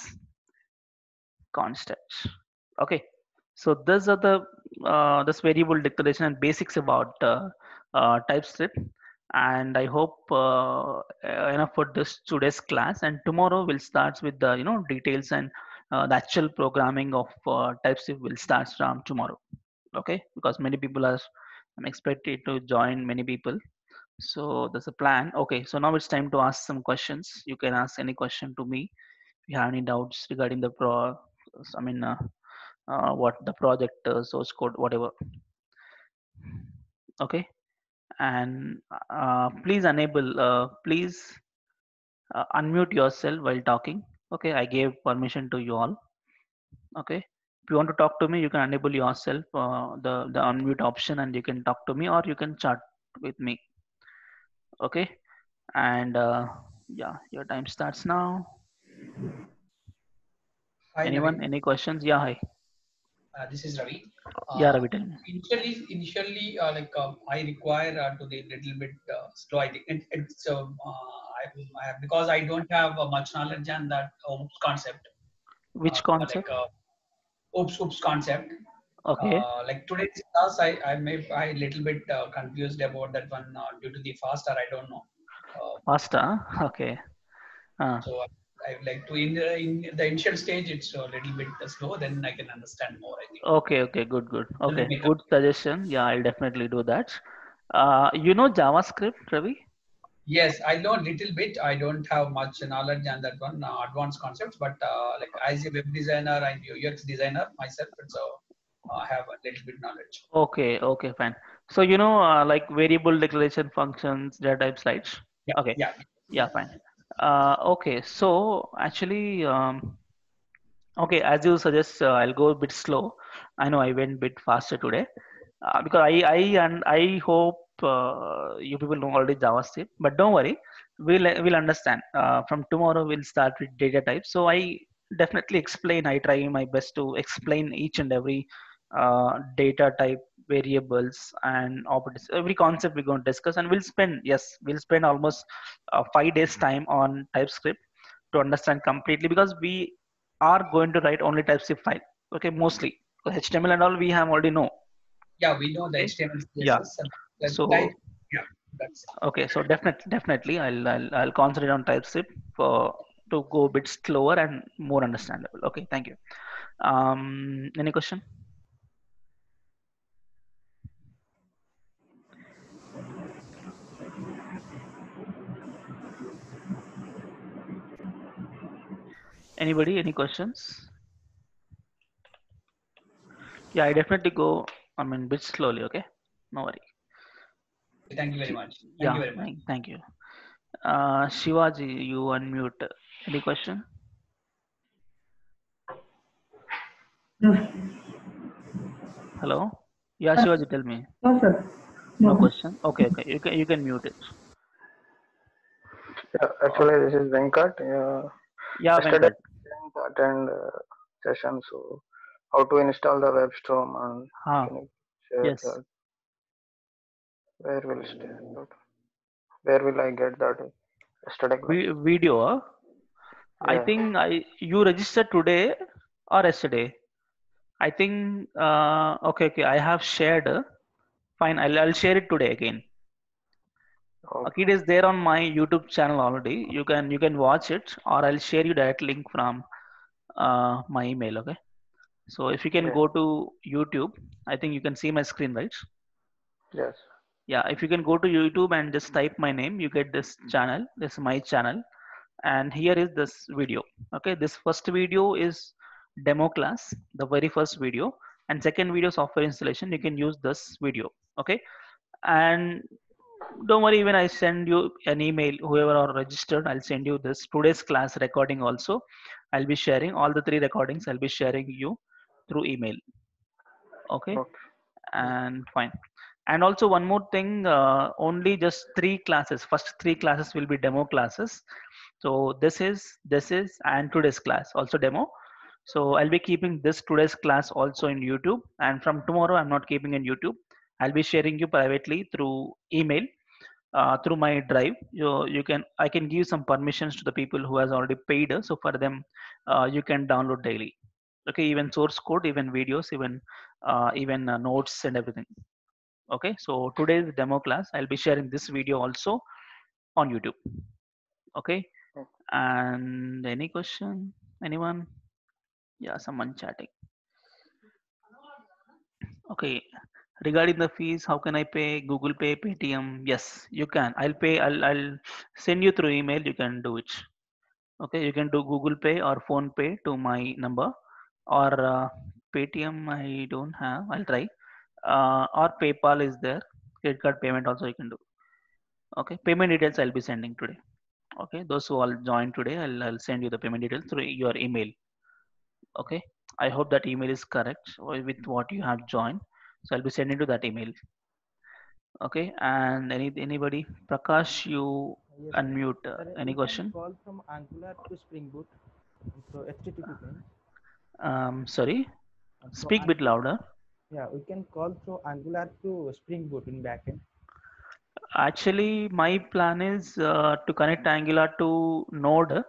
constant. Okay, so those are the this variable declaration and basics about TypeScript. And I hope enough for this today's class, and tomorrow we'll start with the details, and the actual programming of TypeScript will start from tomorrow. Okay, because many people are, I'm expected to join, many people. So there's a plan. Okay, so now it's time to ask some questions. You can ask any question to me if you have any doubts regarding the I mean, what the project source code, whatever. Okay, and please unmute yourself while talking. Okay, I gave permission to you all. Okay, if you want to talk to me, you can enable yourself the unmute option, and you can talk to me, or you can chat with me. Okay, and yeah, your time starts now. Hi, Anyone? Naveen. Any questions? Yeah, hi. This is Ravi. Yeah, Uh, Ravi, tell me. initially, I require to be a little bit slow. I think it's because I don't have much knowledge on that OOPS concept. Which Like concept? OOPS concept. Okay, Like today's class, I little bit confused about that one due to the faster. I don't know. Uh, pasta. Okay. so I would like to in the initial stage, it's a little bit slow. Then I can understand more. I think. Okay, okay, good, good. Doesn't Okay, make good suggestion. Yeah, I'll definitely do that. You know JavaScript, Ravi? Yes, I know a little bit. I don't have much knowledge on that one, advanced concepts, but like as a web designer and UX designer myself, so I have a little bit knowledge. Okay, okay, fine. So you know, like variable declaration functions, data type slides. Yeah, Okay, yeah. yeah, fine. Okay, so actually, okay, as you suggest, I'll go a bit slow. I know I went a bit faster today because I hope you people know already JavaScript, but don't worry, we'll understand. From tomorrow we'll start with data types. So I definitely explain. I try my best to explain each and every data type, variables, and operators. Every concept we're going to discuss, and we'll spend almost 5 days time on TypeScript to understand completely because we are going to write only TypeScript file. Okay, mostly. HTML and all we have already know. Yeah, we know the Okay. HTML, Yeah. CSS, and the So type. Yeah, that's okay. So definitely, I'll concentrate on TypeScript for to go a bit slower and more understandable. Okay. Thank you. Any question? Anybody? Any questions? Yeah, I definitely go. I mean, bit slowly. Okay. No worry. thank you very much. Thank you Yeah. very much. Thank you. Shivaji, you unmute. Any question? Hello. Yeah, Shivaji, tell me. No, sir. No No. question. Okay. Okay. You can mute it. Yeah, Oh, actually, this is Venkat. yeah, Yesterday, Venkat. I didn't attend session, so how to install the WebStorm and Huh. can you share Yes. that? Where will stay? Where will I get that yesterday class? Video. I Yeah, think you registered today or yesterday. I think okay, okay. I have shared. Fine. I'll share it today again. Okay, okay, it is there on my YouTube channel already. You can watch it, or I'll share you that link from my email. Okay. So if you can yeah, go to YouTube, I think you can see my screen, right? yes, Yeah. If you can go to YouTube and just type my name, you get this channel. This is my channel, and here is this video. Okay, this first video is demo class, the very first video, and second video software installation. You can use this video. Okay, and don't worry, when I send you an email, whoever are registered, I'll send you this today's class recording also. I'll be sharing all the three recordings. I'll be sharing you through email. Okay, okay, and fine. And also one more thing, only just three classes. First three classes will be demo classes. So this is and today's class also demo. So I'll be keeping this today's class also in YouTube, and from tomorrow I'm not keeping in YouTube. I'll be sharing you privately through email, through my drive. You can I can give some permissions to the people who has already paid. So for them, you can download daily. Okay, even source code, even videos, even notes and everything. Okay, so today's demo class, I'll be sharing this video also on YouTube. Okay, okay. and any question? Anyone? Yeah, someone chatting. Okay, Regarding the fees, how can I pay? Google Pay, Paytm? Yes, you can. I'll pay. I'll send you through email. You can do it. Okay, you can do Google Pay or Phone Pay to my number, or Paytm. I don't have. I'll try. Or PayPal is there. Credit card payment also you can do. Okay, payment details I'll be sending today. Okay, those who all join today, I'll send you the payment details through your email. Okay, I hope that email is correct with what you have joined. So I'll be sending to that email. Okay, and anybody? Prakash, you Yes, sir. unmute. Sir, Any we can question? call from Angular to Spring Boot through HTTP ping. Sorry, So speak bit louder. yeah, we can call through Angular to Spring Boot in backend. Actually, my plan is to connect Angular to Node,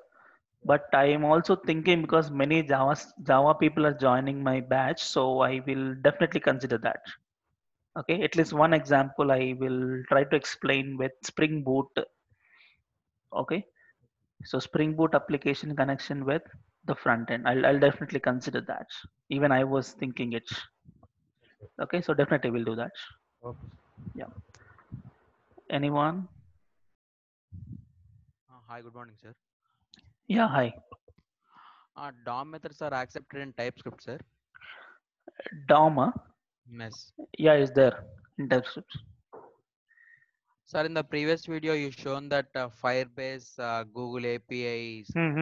but I am also thinking because many Java people are joining my batch, so I will definitely consider that. Okay, at least one example I will try to explain with Spring Boot. Okay, so Spring Boot application connection with the front end. I'll definitely consider that. Even I was thinking it. Okay, so definitely we'll do that. Okay. Yeah. Anyone? Hi, good morning, sir. Yeah, hi. DOM methods are accepted in TypeScript, sir. DOM, Yes. yeah, is there in TypeScript. Sir, in the previous video, you shown that Firebase, Google APIs, like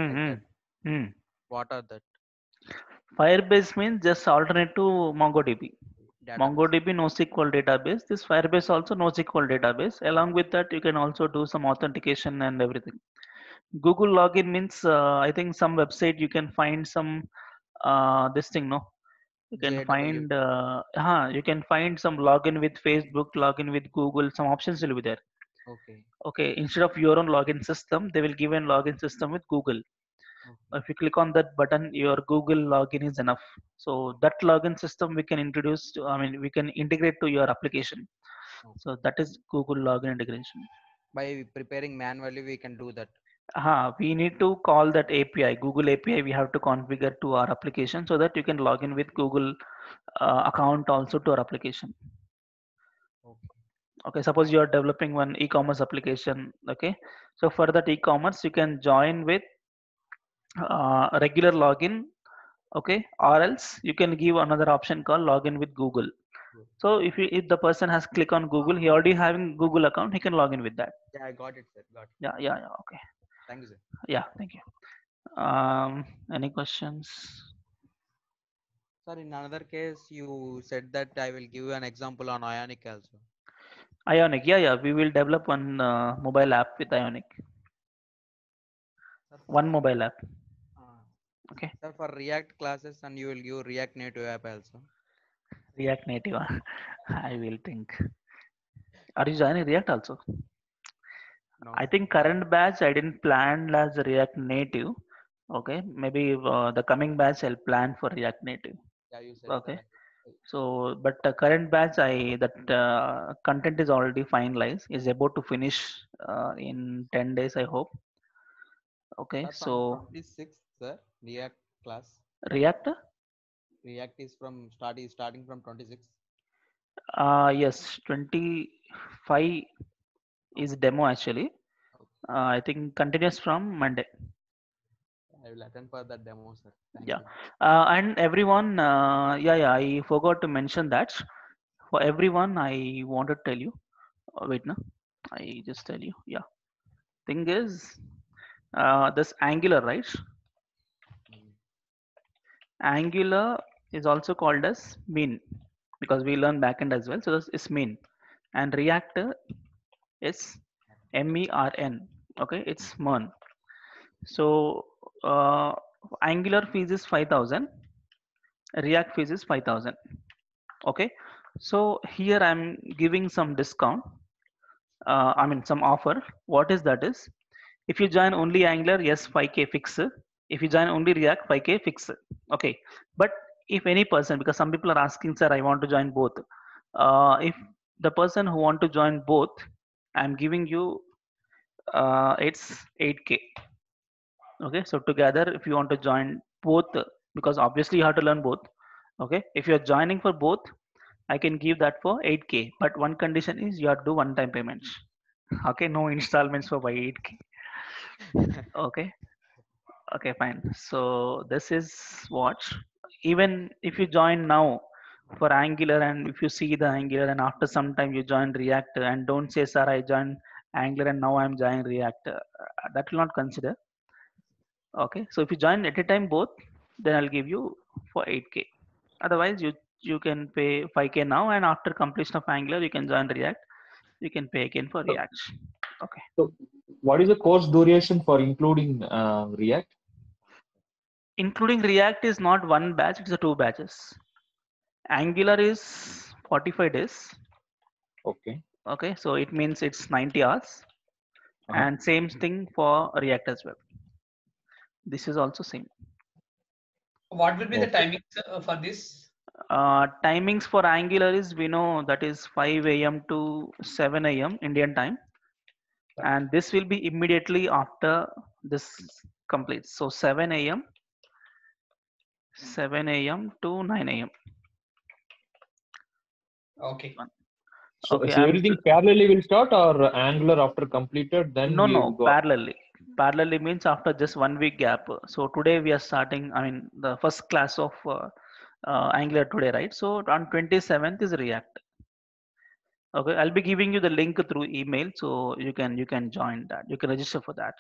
that. What are that? Firebase means just alternate to MongoDB. Database. MongoDB NoSQL database. This Firebase also NoSQL database. Along with that, you can also do some authentication and everything. Google login means I think some website you can find some this thing, no? You can JW. you can find some login with Facebook, login with Google. Some options will be there. Okay. Okay, instead of your own login system, they will give a login system with Google. Okay. If you click on that button, your Google login is enough. So that login system we can introduce to, I mean, we can integrate to your application. Okay. So that is Google login integration. By preparing manually, we can do that. We need to call that API, Google API. We have to configure to our application so that you can log in with Google account also to our application. Okay. Okay, suppose you are developing one e-commerce application. Okay, so for that e-commerce, you can join with regular login. Okay, or else you can give another option called login with Google. So if the person has click on Google, he already having Google account, he can log in with that. Yeah, I got it, sir. Got it. Yeah. Okay. Thank you, sir. Yeah, thank you. Any questions? Sir, in another case, you said that I will give you an example on Ionic also. Ionic, yeah. We will develop one mobile app with Ionic. Sir, one mobile app. Okay. Sir, for React classes, and you will give React Native app also. React Native, I will think. Are you joining React also? No. I think current batch I didn't plan as React Native. Okay, maybe the coming batch I'll plan for React Native. Yeah, you said. Okay. So, but the current batch that content is already finalized, is about to finish in 10 days, I hope. Okay, That's so 26, sir. React class. React is from starting from 26. Yes, 25 is demo actually. I think continuous from Monday. I will attend for that demo, sir. Thank Yeah. you. And everyone, I forgot to mention that. For everyone, I want to tell you. Wait, no, I just tell you. Yeah. Thing is, this Angular, right? Angular is also called as mean because we learn backend as well. So this is mean, and React is MERN. Okay, it's MERN. So Angular fees is 5,000. React fees is 5,000. Okay, so here I'm giving some discount. I mean some offer. What is that is? If you join only Angular, yes, 5K fix. If you join only React, 5K fix. Okay, but if any person, because some people are asking, sir, I want to join both. If the person who want to join both, I'm giving you it's 8K. Okay, so together, if you want to join both, because obviously you have to learn both. Okay, if you're joining for both, I can give that for 8K, but one condition is you have to do one-time payments. Okay, no installments for by 8K. Okay, okay, fine. So this is what, even if you join now for Angular, and if you see the Angular and after some time you join React, and don't say, sir, I joined Angular and now I'm joining React, that will not consider. Okay, so if you join at a time both, then I'll give you for 8K. Otherwise, you can pay 5K now, and after completion of Angular, you can join React. You can pay again for So, React. Okay. so what is the course duration for including React? Including React is not one batch; it's a 2 batches. Angular is 45 days. Okay. Okay, so it means it's 90 hours, and same thing for React as well. This is also same. What will be the timings for this? Timings for Angular is, we know that is 5 a.m. to 7 a.m. Indian time, and this will be immediately after this completes. So 7 a.m. to 9 a.m. Okay. So, Okay, so everything parallelly will start, or Angular after completed, then we will no, go. parallelly. Parallelly means after just 1 week gap. So today we are starting, I mean, the first class of Angular today, right? So on 27th is React. Okay, I'll be giving you the link through email, so you can join that. You can register for that.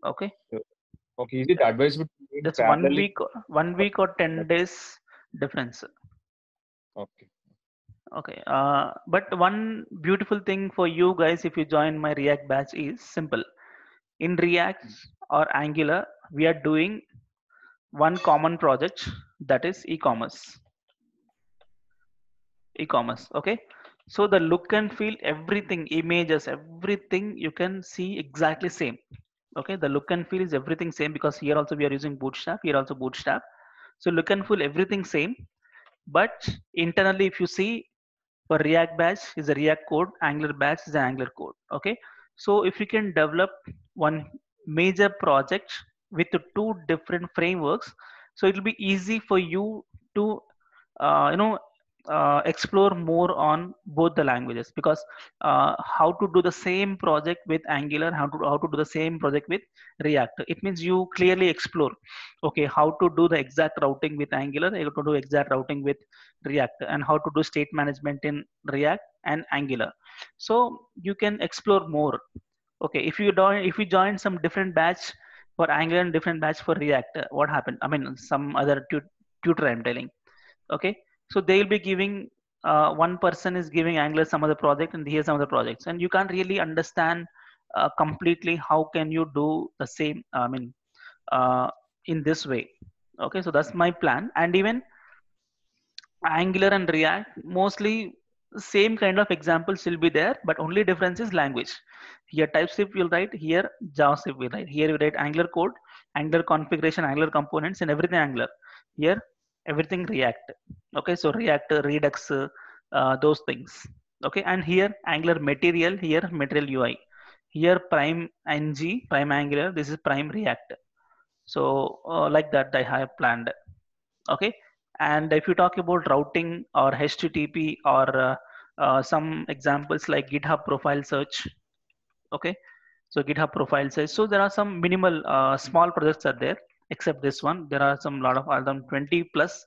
Okay. Okay, is it advisable to do it That's parallelly? 1 week or 10 days difference. Okay. Okay. But one beautiful thing for you guys, if you join my React batch, is simple. In React or Angular, we are doing one common project, that is e-commerce. Okay, so the look and feel, everything, images, everything you can see exactly same. Okay, the look and feel is everything same, because here also we are using Bootstrap, here also Bootstrap. So look and feel everything same, but internally if you see, for React batch is a React code, Angular batch is an Angular code. Okay, so if you can develop one major project with the 2 different frameworks, so it will be easy for you to uh, you know explore more on both the languages, because how to do the same project with Angular, how to do the same project with React, it means you clearly explore, okay, how to do the exact routing with Angular, how to do exact routing with React, and how to do state management in React and Angular. So you can explore more. Okay, if you join some different batch for Angular and different batch for React, what happened? I mean, some other tutor I'm telling. Okay, so they will be giving, one person is giving Angular some other project, and here's some other projects, and you can't really understand completely how can you do the same, I mean, in this way. Okay, so that's my plan. And even Angular and React, mostly same kind of examples will be there, but only difference is language. Here TypeScript will write, here JavaScript will write. Here we write Angular code, Angular configuration, Angular components, and everything Angular. Here everything React. Okay, so React, Redux, those things. Okay, and here Angular material, here material UI. Here Prime NG, Prime Angular, this is Prime React. So like that I have planned. Okay, and if you talk about routing or HTTP or some examples like GitHub profile search. Okay, so GitHub profile search, so there are some minimal small projects are there, except this one there are some lot of around 20 plus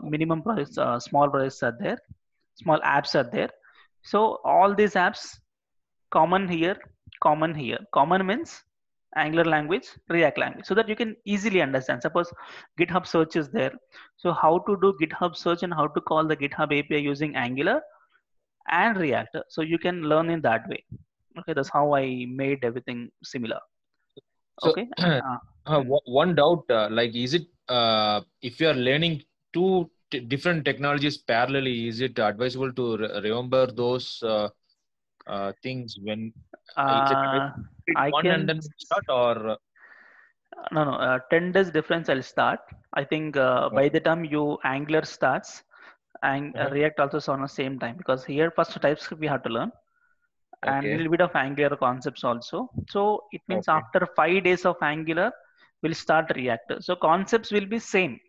minimum projects, small projects are there, small apps are there. So all these apps, common here, common means Angular language, React language, so that you can easily understand. Suppose GitHub search is there, so how to do GitHub search and how to call the GitHub API using Angular and React, so you can learn in that way. Okay, that's how I made everything similar. So, Okay. one doubt, like, is it if you are learning two different technologies parallelly, is it advisable to remember those things when is it I one and can then start, or no 10 days difference I'll start. I think by the time you Angular starts, and React also is on the same time, because here first TypeScript we have to learn, and a okay, little bit of Angular concepts also. So it means okay, after 5 days of Angular, we'll start React. So concepts will be same.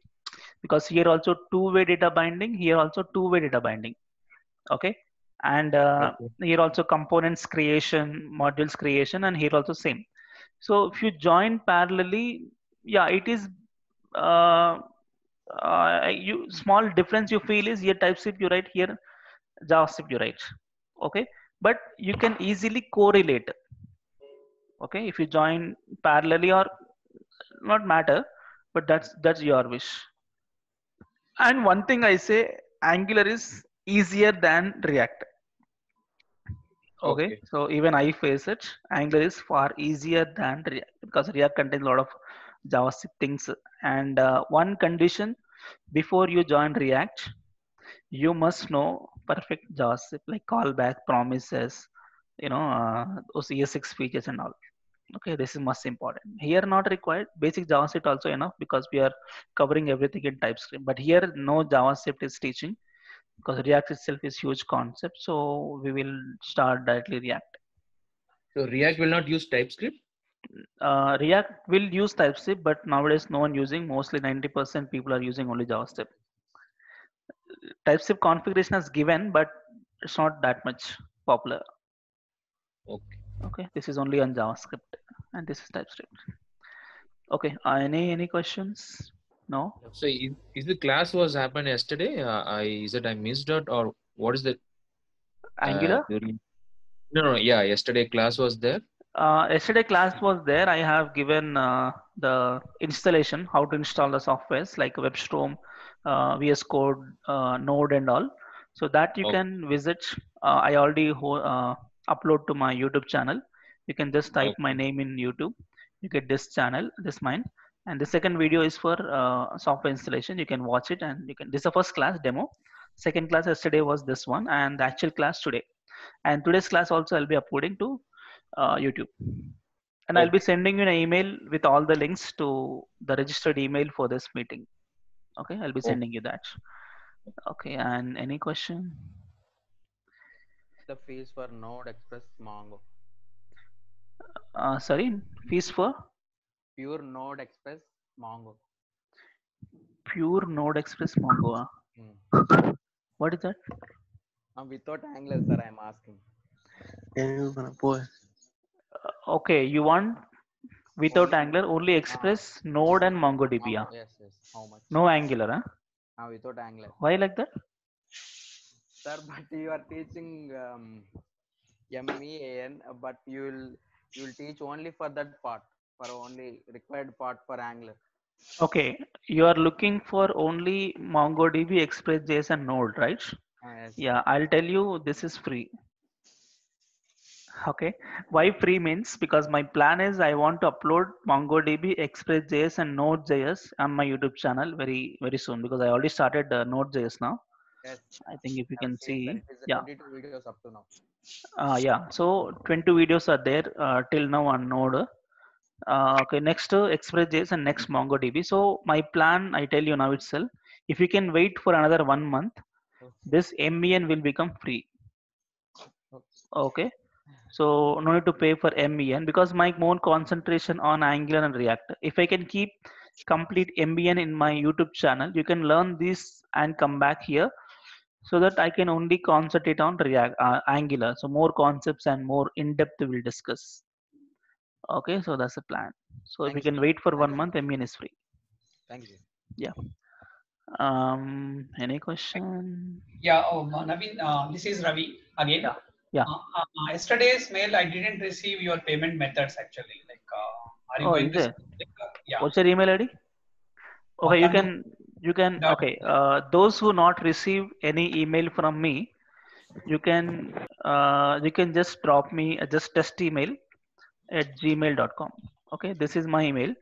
because here also two-way data binding, here also two-way data binding. Okay, and here also components creation, modules creation, and here also same. So if you join parallelly, yeah, it is you small difference you feel is here TypeScript you write, here JavaScript you write. Okay, but you can easily correlate. Okay, if you join parallelly or not matter, but that's your wish. And one thing I say, Angular is easier than React. Okay, so even I face it. Angular is far easier than React because React contains a lot of JavaScript things. And one condition before you join React, you must know perfect JavaScript like callback, promises, those ES6 features and all. Okay, this is most important. Here not required. Basic JavaScript also enough because we are covering everything in TypeScript. But here no JavaScript is teaching because React itself is huge concept. So we will start directly React. So React will not use TypeScript? React will use TypeScript, but nowadays no one using. Mostly 90% people are using only JavaScript. TypeScript configuration is given, but it's not that much popular. Okay. Okay, this is only on JavaScript, and this is TypeScript. Okay, any questions? No. So is the class was happened yesterday? I missed it, or what is the Angular? No, yeah, yesterday class was there. Yesterday class was there. I have given the installation, how to install the softwares like WebStorm, VS Code, Node, and all. So that you can visit. I already upload to my YouTube channel. You can just type my name in YouTube. You get this channel, this mine. And the second video is for software installation. You can watch it, and you can. This is the first class demo. Second class yesterday was this one, and the actual class today. And today's class also I'll be uploading to YouTube. And I'll be sending you an email with all the links to the registered email for this meeting. Okay, I'll be sending you that. Okay, and any question? The fees for Node Express Mongo. Sorry, fees for? Pure Node Express Mongo. Pure Node Express Mongo. What is that? Without Angular, sir, I'm asking. Okay, you want without Angular, only Express, Node, and MongoDB. Yes. How much? No Angular, huh? Without Angular. Why like that? Sir, but you are teaching MEAN, but you will teach only for that part, for only required part for Angular. Okay, you are looking for only MongoDB, Express.js, and Node, right? Yes. Yeah, I'll tell you this is free. Okay, why free means because my plan is I want to upload MongoDB, Express.js, and Node.js on my YouTube channel very soon because I already started Node.js now. Yes. I think if you can see, yeah. 22 videos up to now. Yeah, so 20 videos are there till now on Node. Okay, next Express.js and next MongoDB. So my plan, I tell you now itself, if you can wait for another 1 month, this MEN will become free. Okay, so no need to pay for MEN because my more concentration on Angular and React. If I can keep complete MEN in my YouTube channel, you can learn this and come back here so that I can only concentrate on React, Angular. So more concepts and more in depth we'll discuss. Okay, so that's the plan. So if you can wait for 1 month, MEN is free. Thank you. Yeah. Any question? Yeah. Naveen, this is Ravi again. Yeah. Yesterday's mail, I didn't receive your payment methods actually. Like, are you going to? Yeah. What's your email ID? Okay, you can. Okay, those who not receive any email from me, you can just drop me just test email at gmail.com. Okay, this is my email.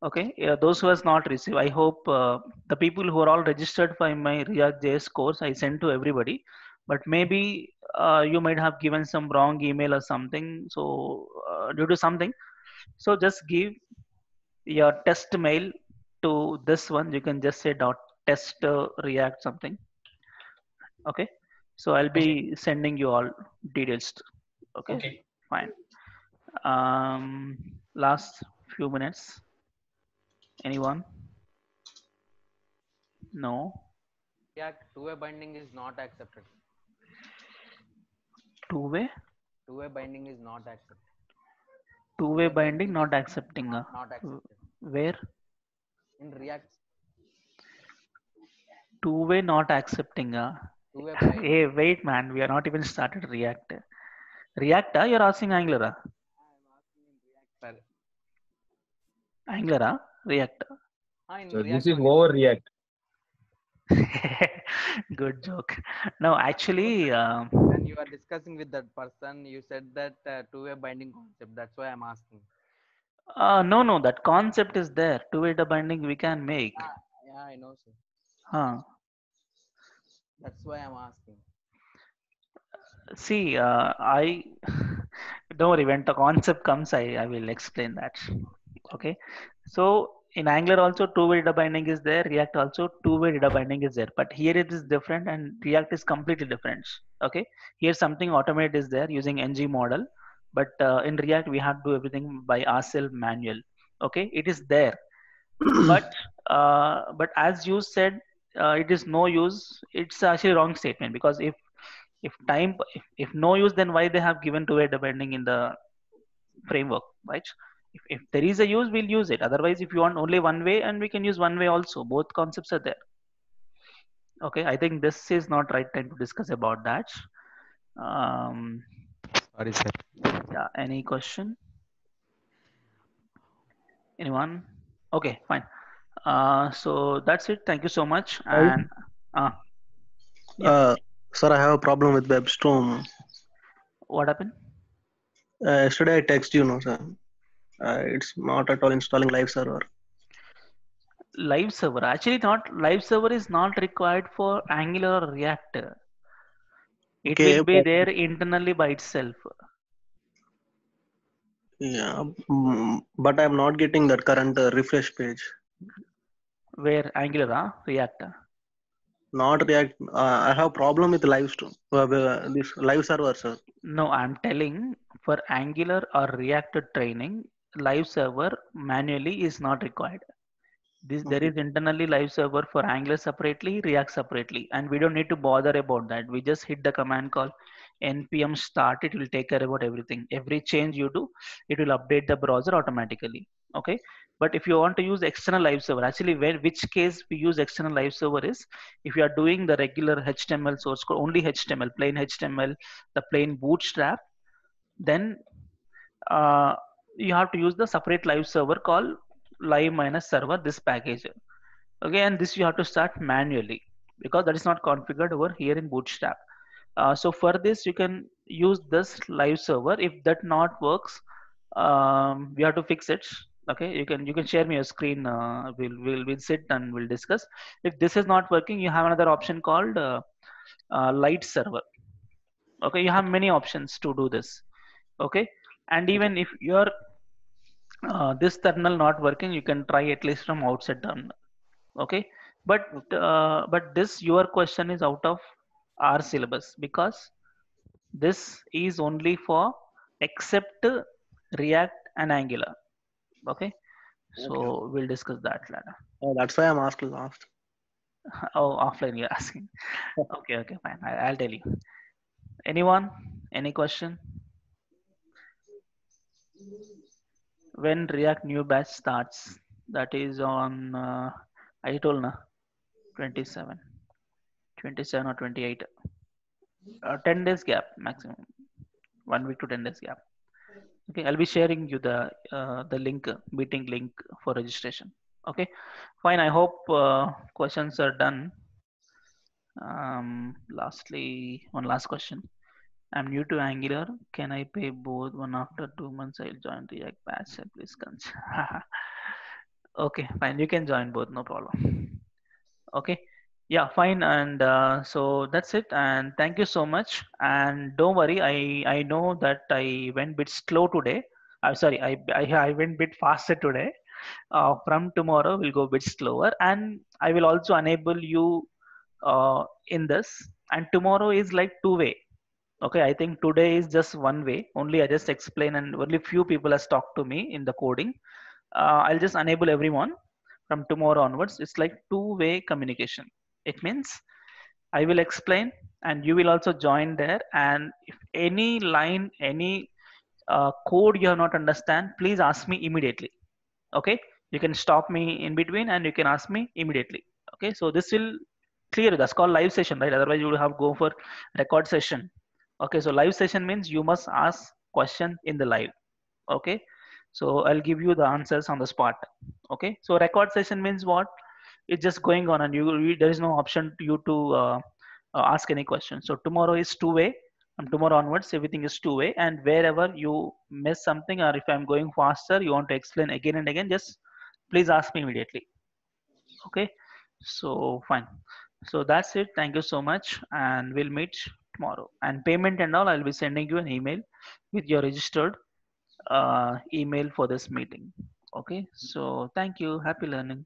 Okay, those who has not received, I hope the people who are all registered for my React.js course, I send to everybody. But maybe you might have given some wrong email or something. So due to something, so just give your test mail to this one. You can just say dot test React something. Okay, so I'll be sending you all details. Okay. Fine. Last few minutes. Anyone? No. React two-way binding is not accepted. Two-way? Two-way binding is not accepted. Two-way binding not accepting. Not accepted. Where? In React. Two-way not accepting. Two-way binding. Hey, wait, man. We are not even started React. React, you're asking Angular? Sir. Angular, React. So this is over React. Good joke. No, actually, when you are discussing with that person, you said that two-way binding concept. That's why I'm asking. no, that concept is there. Two-way binding we can make. Yeah, I know, sir. Huh. That's why I'm asking. See, I don't worry. When the concept comes, I will explain that. Okay. So in Angular also two-way data binding is there. React also two-way data binding is there. But here it is different, and React is completely different. Okay. Here something automated is there using ng model, but in React we have to do everything by ourselves manual. Okay. It is there, but as you said, it is no use. It's actually wrong statement, because if no use, then why they have given two-way data binding in the framework, right? If there is a use, we'll use it. Otherwise, if you want only one way, and we can use one way also. Both concepts are there. Okay, I think this is not right time to discuss about that. Sorry, sir. Yeah, any question? Anyone? Okay, fine. So that's it. Thank you so much. And sir, I have a problem with WebStorm. What happened? Yesterday I texted you, no, sir. It's not at all installing live server. Live server, actually not. Live server is not required for Angular or React. It will be there internally by itself. Yeah, but I'm not getting that current refresh page. Where? Angular, React? Not React. I have problem with this live server, sir. No, I'm telling, for Angular or React training, live server manually is not required. There is internally live server for Angular separately, React separately, and we don't need to bother about that. We just hit the command call npm start. It will take care about everything. Every change you do, it will update the browser automatically. Okay, but if you want to use external live server, actually which case we use external live server is if you are doing the regular HTML source code, only HTML, plain HTML, the plain bootstrap, then you have to use the separate live server called live-server, this package. Okay, and this you have to start manually, because that is not configured over here in Bootstrap. So for this you can use this live server. If that not works, we have to fix it. Okay, you can share me your screen. We'll sit and we'll discuss. If this is not working, you have another option called light server. Okay, you have many options to do this. Okay, and even if your this terminal not working, you can try at least from outside terminal. Okay, but this your question is out of our syllabus, because this is only for except React and Angular. Okay, so we'll discuss that later. Oh, that's why I'm asking last. Oh, offline you're asking. Okay, fine. I'll tell you. Anyone? Any question? When React new batch starts? That is on I told na 27 or 28. 10 days gap maximum. 1 week to 10 days gap. Okay, I'll be sharing you the link, meeting link for registration. Okay, fine. I hope questions are done. Lastly, one last question. I'm new to Angular. Can I pay both? One after 2 months, I'll join React batch. Please consider. Okay, fine. You can join both, no problem. Okay, yeah, fine. And so that's it. And thank you so much. And don't worry, I know that I went a bit slow today. I'm sorry, I went a bit faster today. From tomorrow, we'll go a bit slower, and I will also enable you in this. And tomorrow is like two-way. Okay, I think today is just one way. Only I just explain, and only few people has talked to me in the coding. I'll just enable everyone from tomorrow onwards, it's like two-way communication. It means I will explain and you will also join there. And if any line, any code you have not understand, please ask me immediately. Okay, you can stop me in between and you can ask me immediately. Okay, so this will clear. That's called live session, right? Otherwise you will have go for record session. Okay, so live session means you must ask question in the live. Okay, so I'll give you the answers on the spot. Okay, so record session means what? It's just going on and there is no option to you to ask any question. So tomorrow is two-way. From tomorrow onwards, everything is two-way. And wherever you miss something, or if I'm going faster, you want to explain again and again, just please ask me immediately. Okay, so fine. So that's it. Thank you so much, and we'll meet tomorrow. And payment and all, I'll be sending you an email with your registered email for this meeting. Okay, so thank you. Happy learning.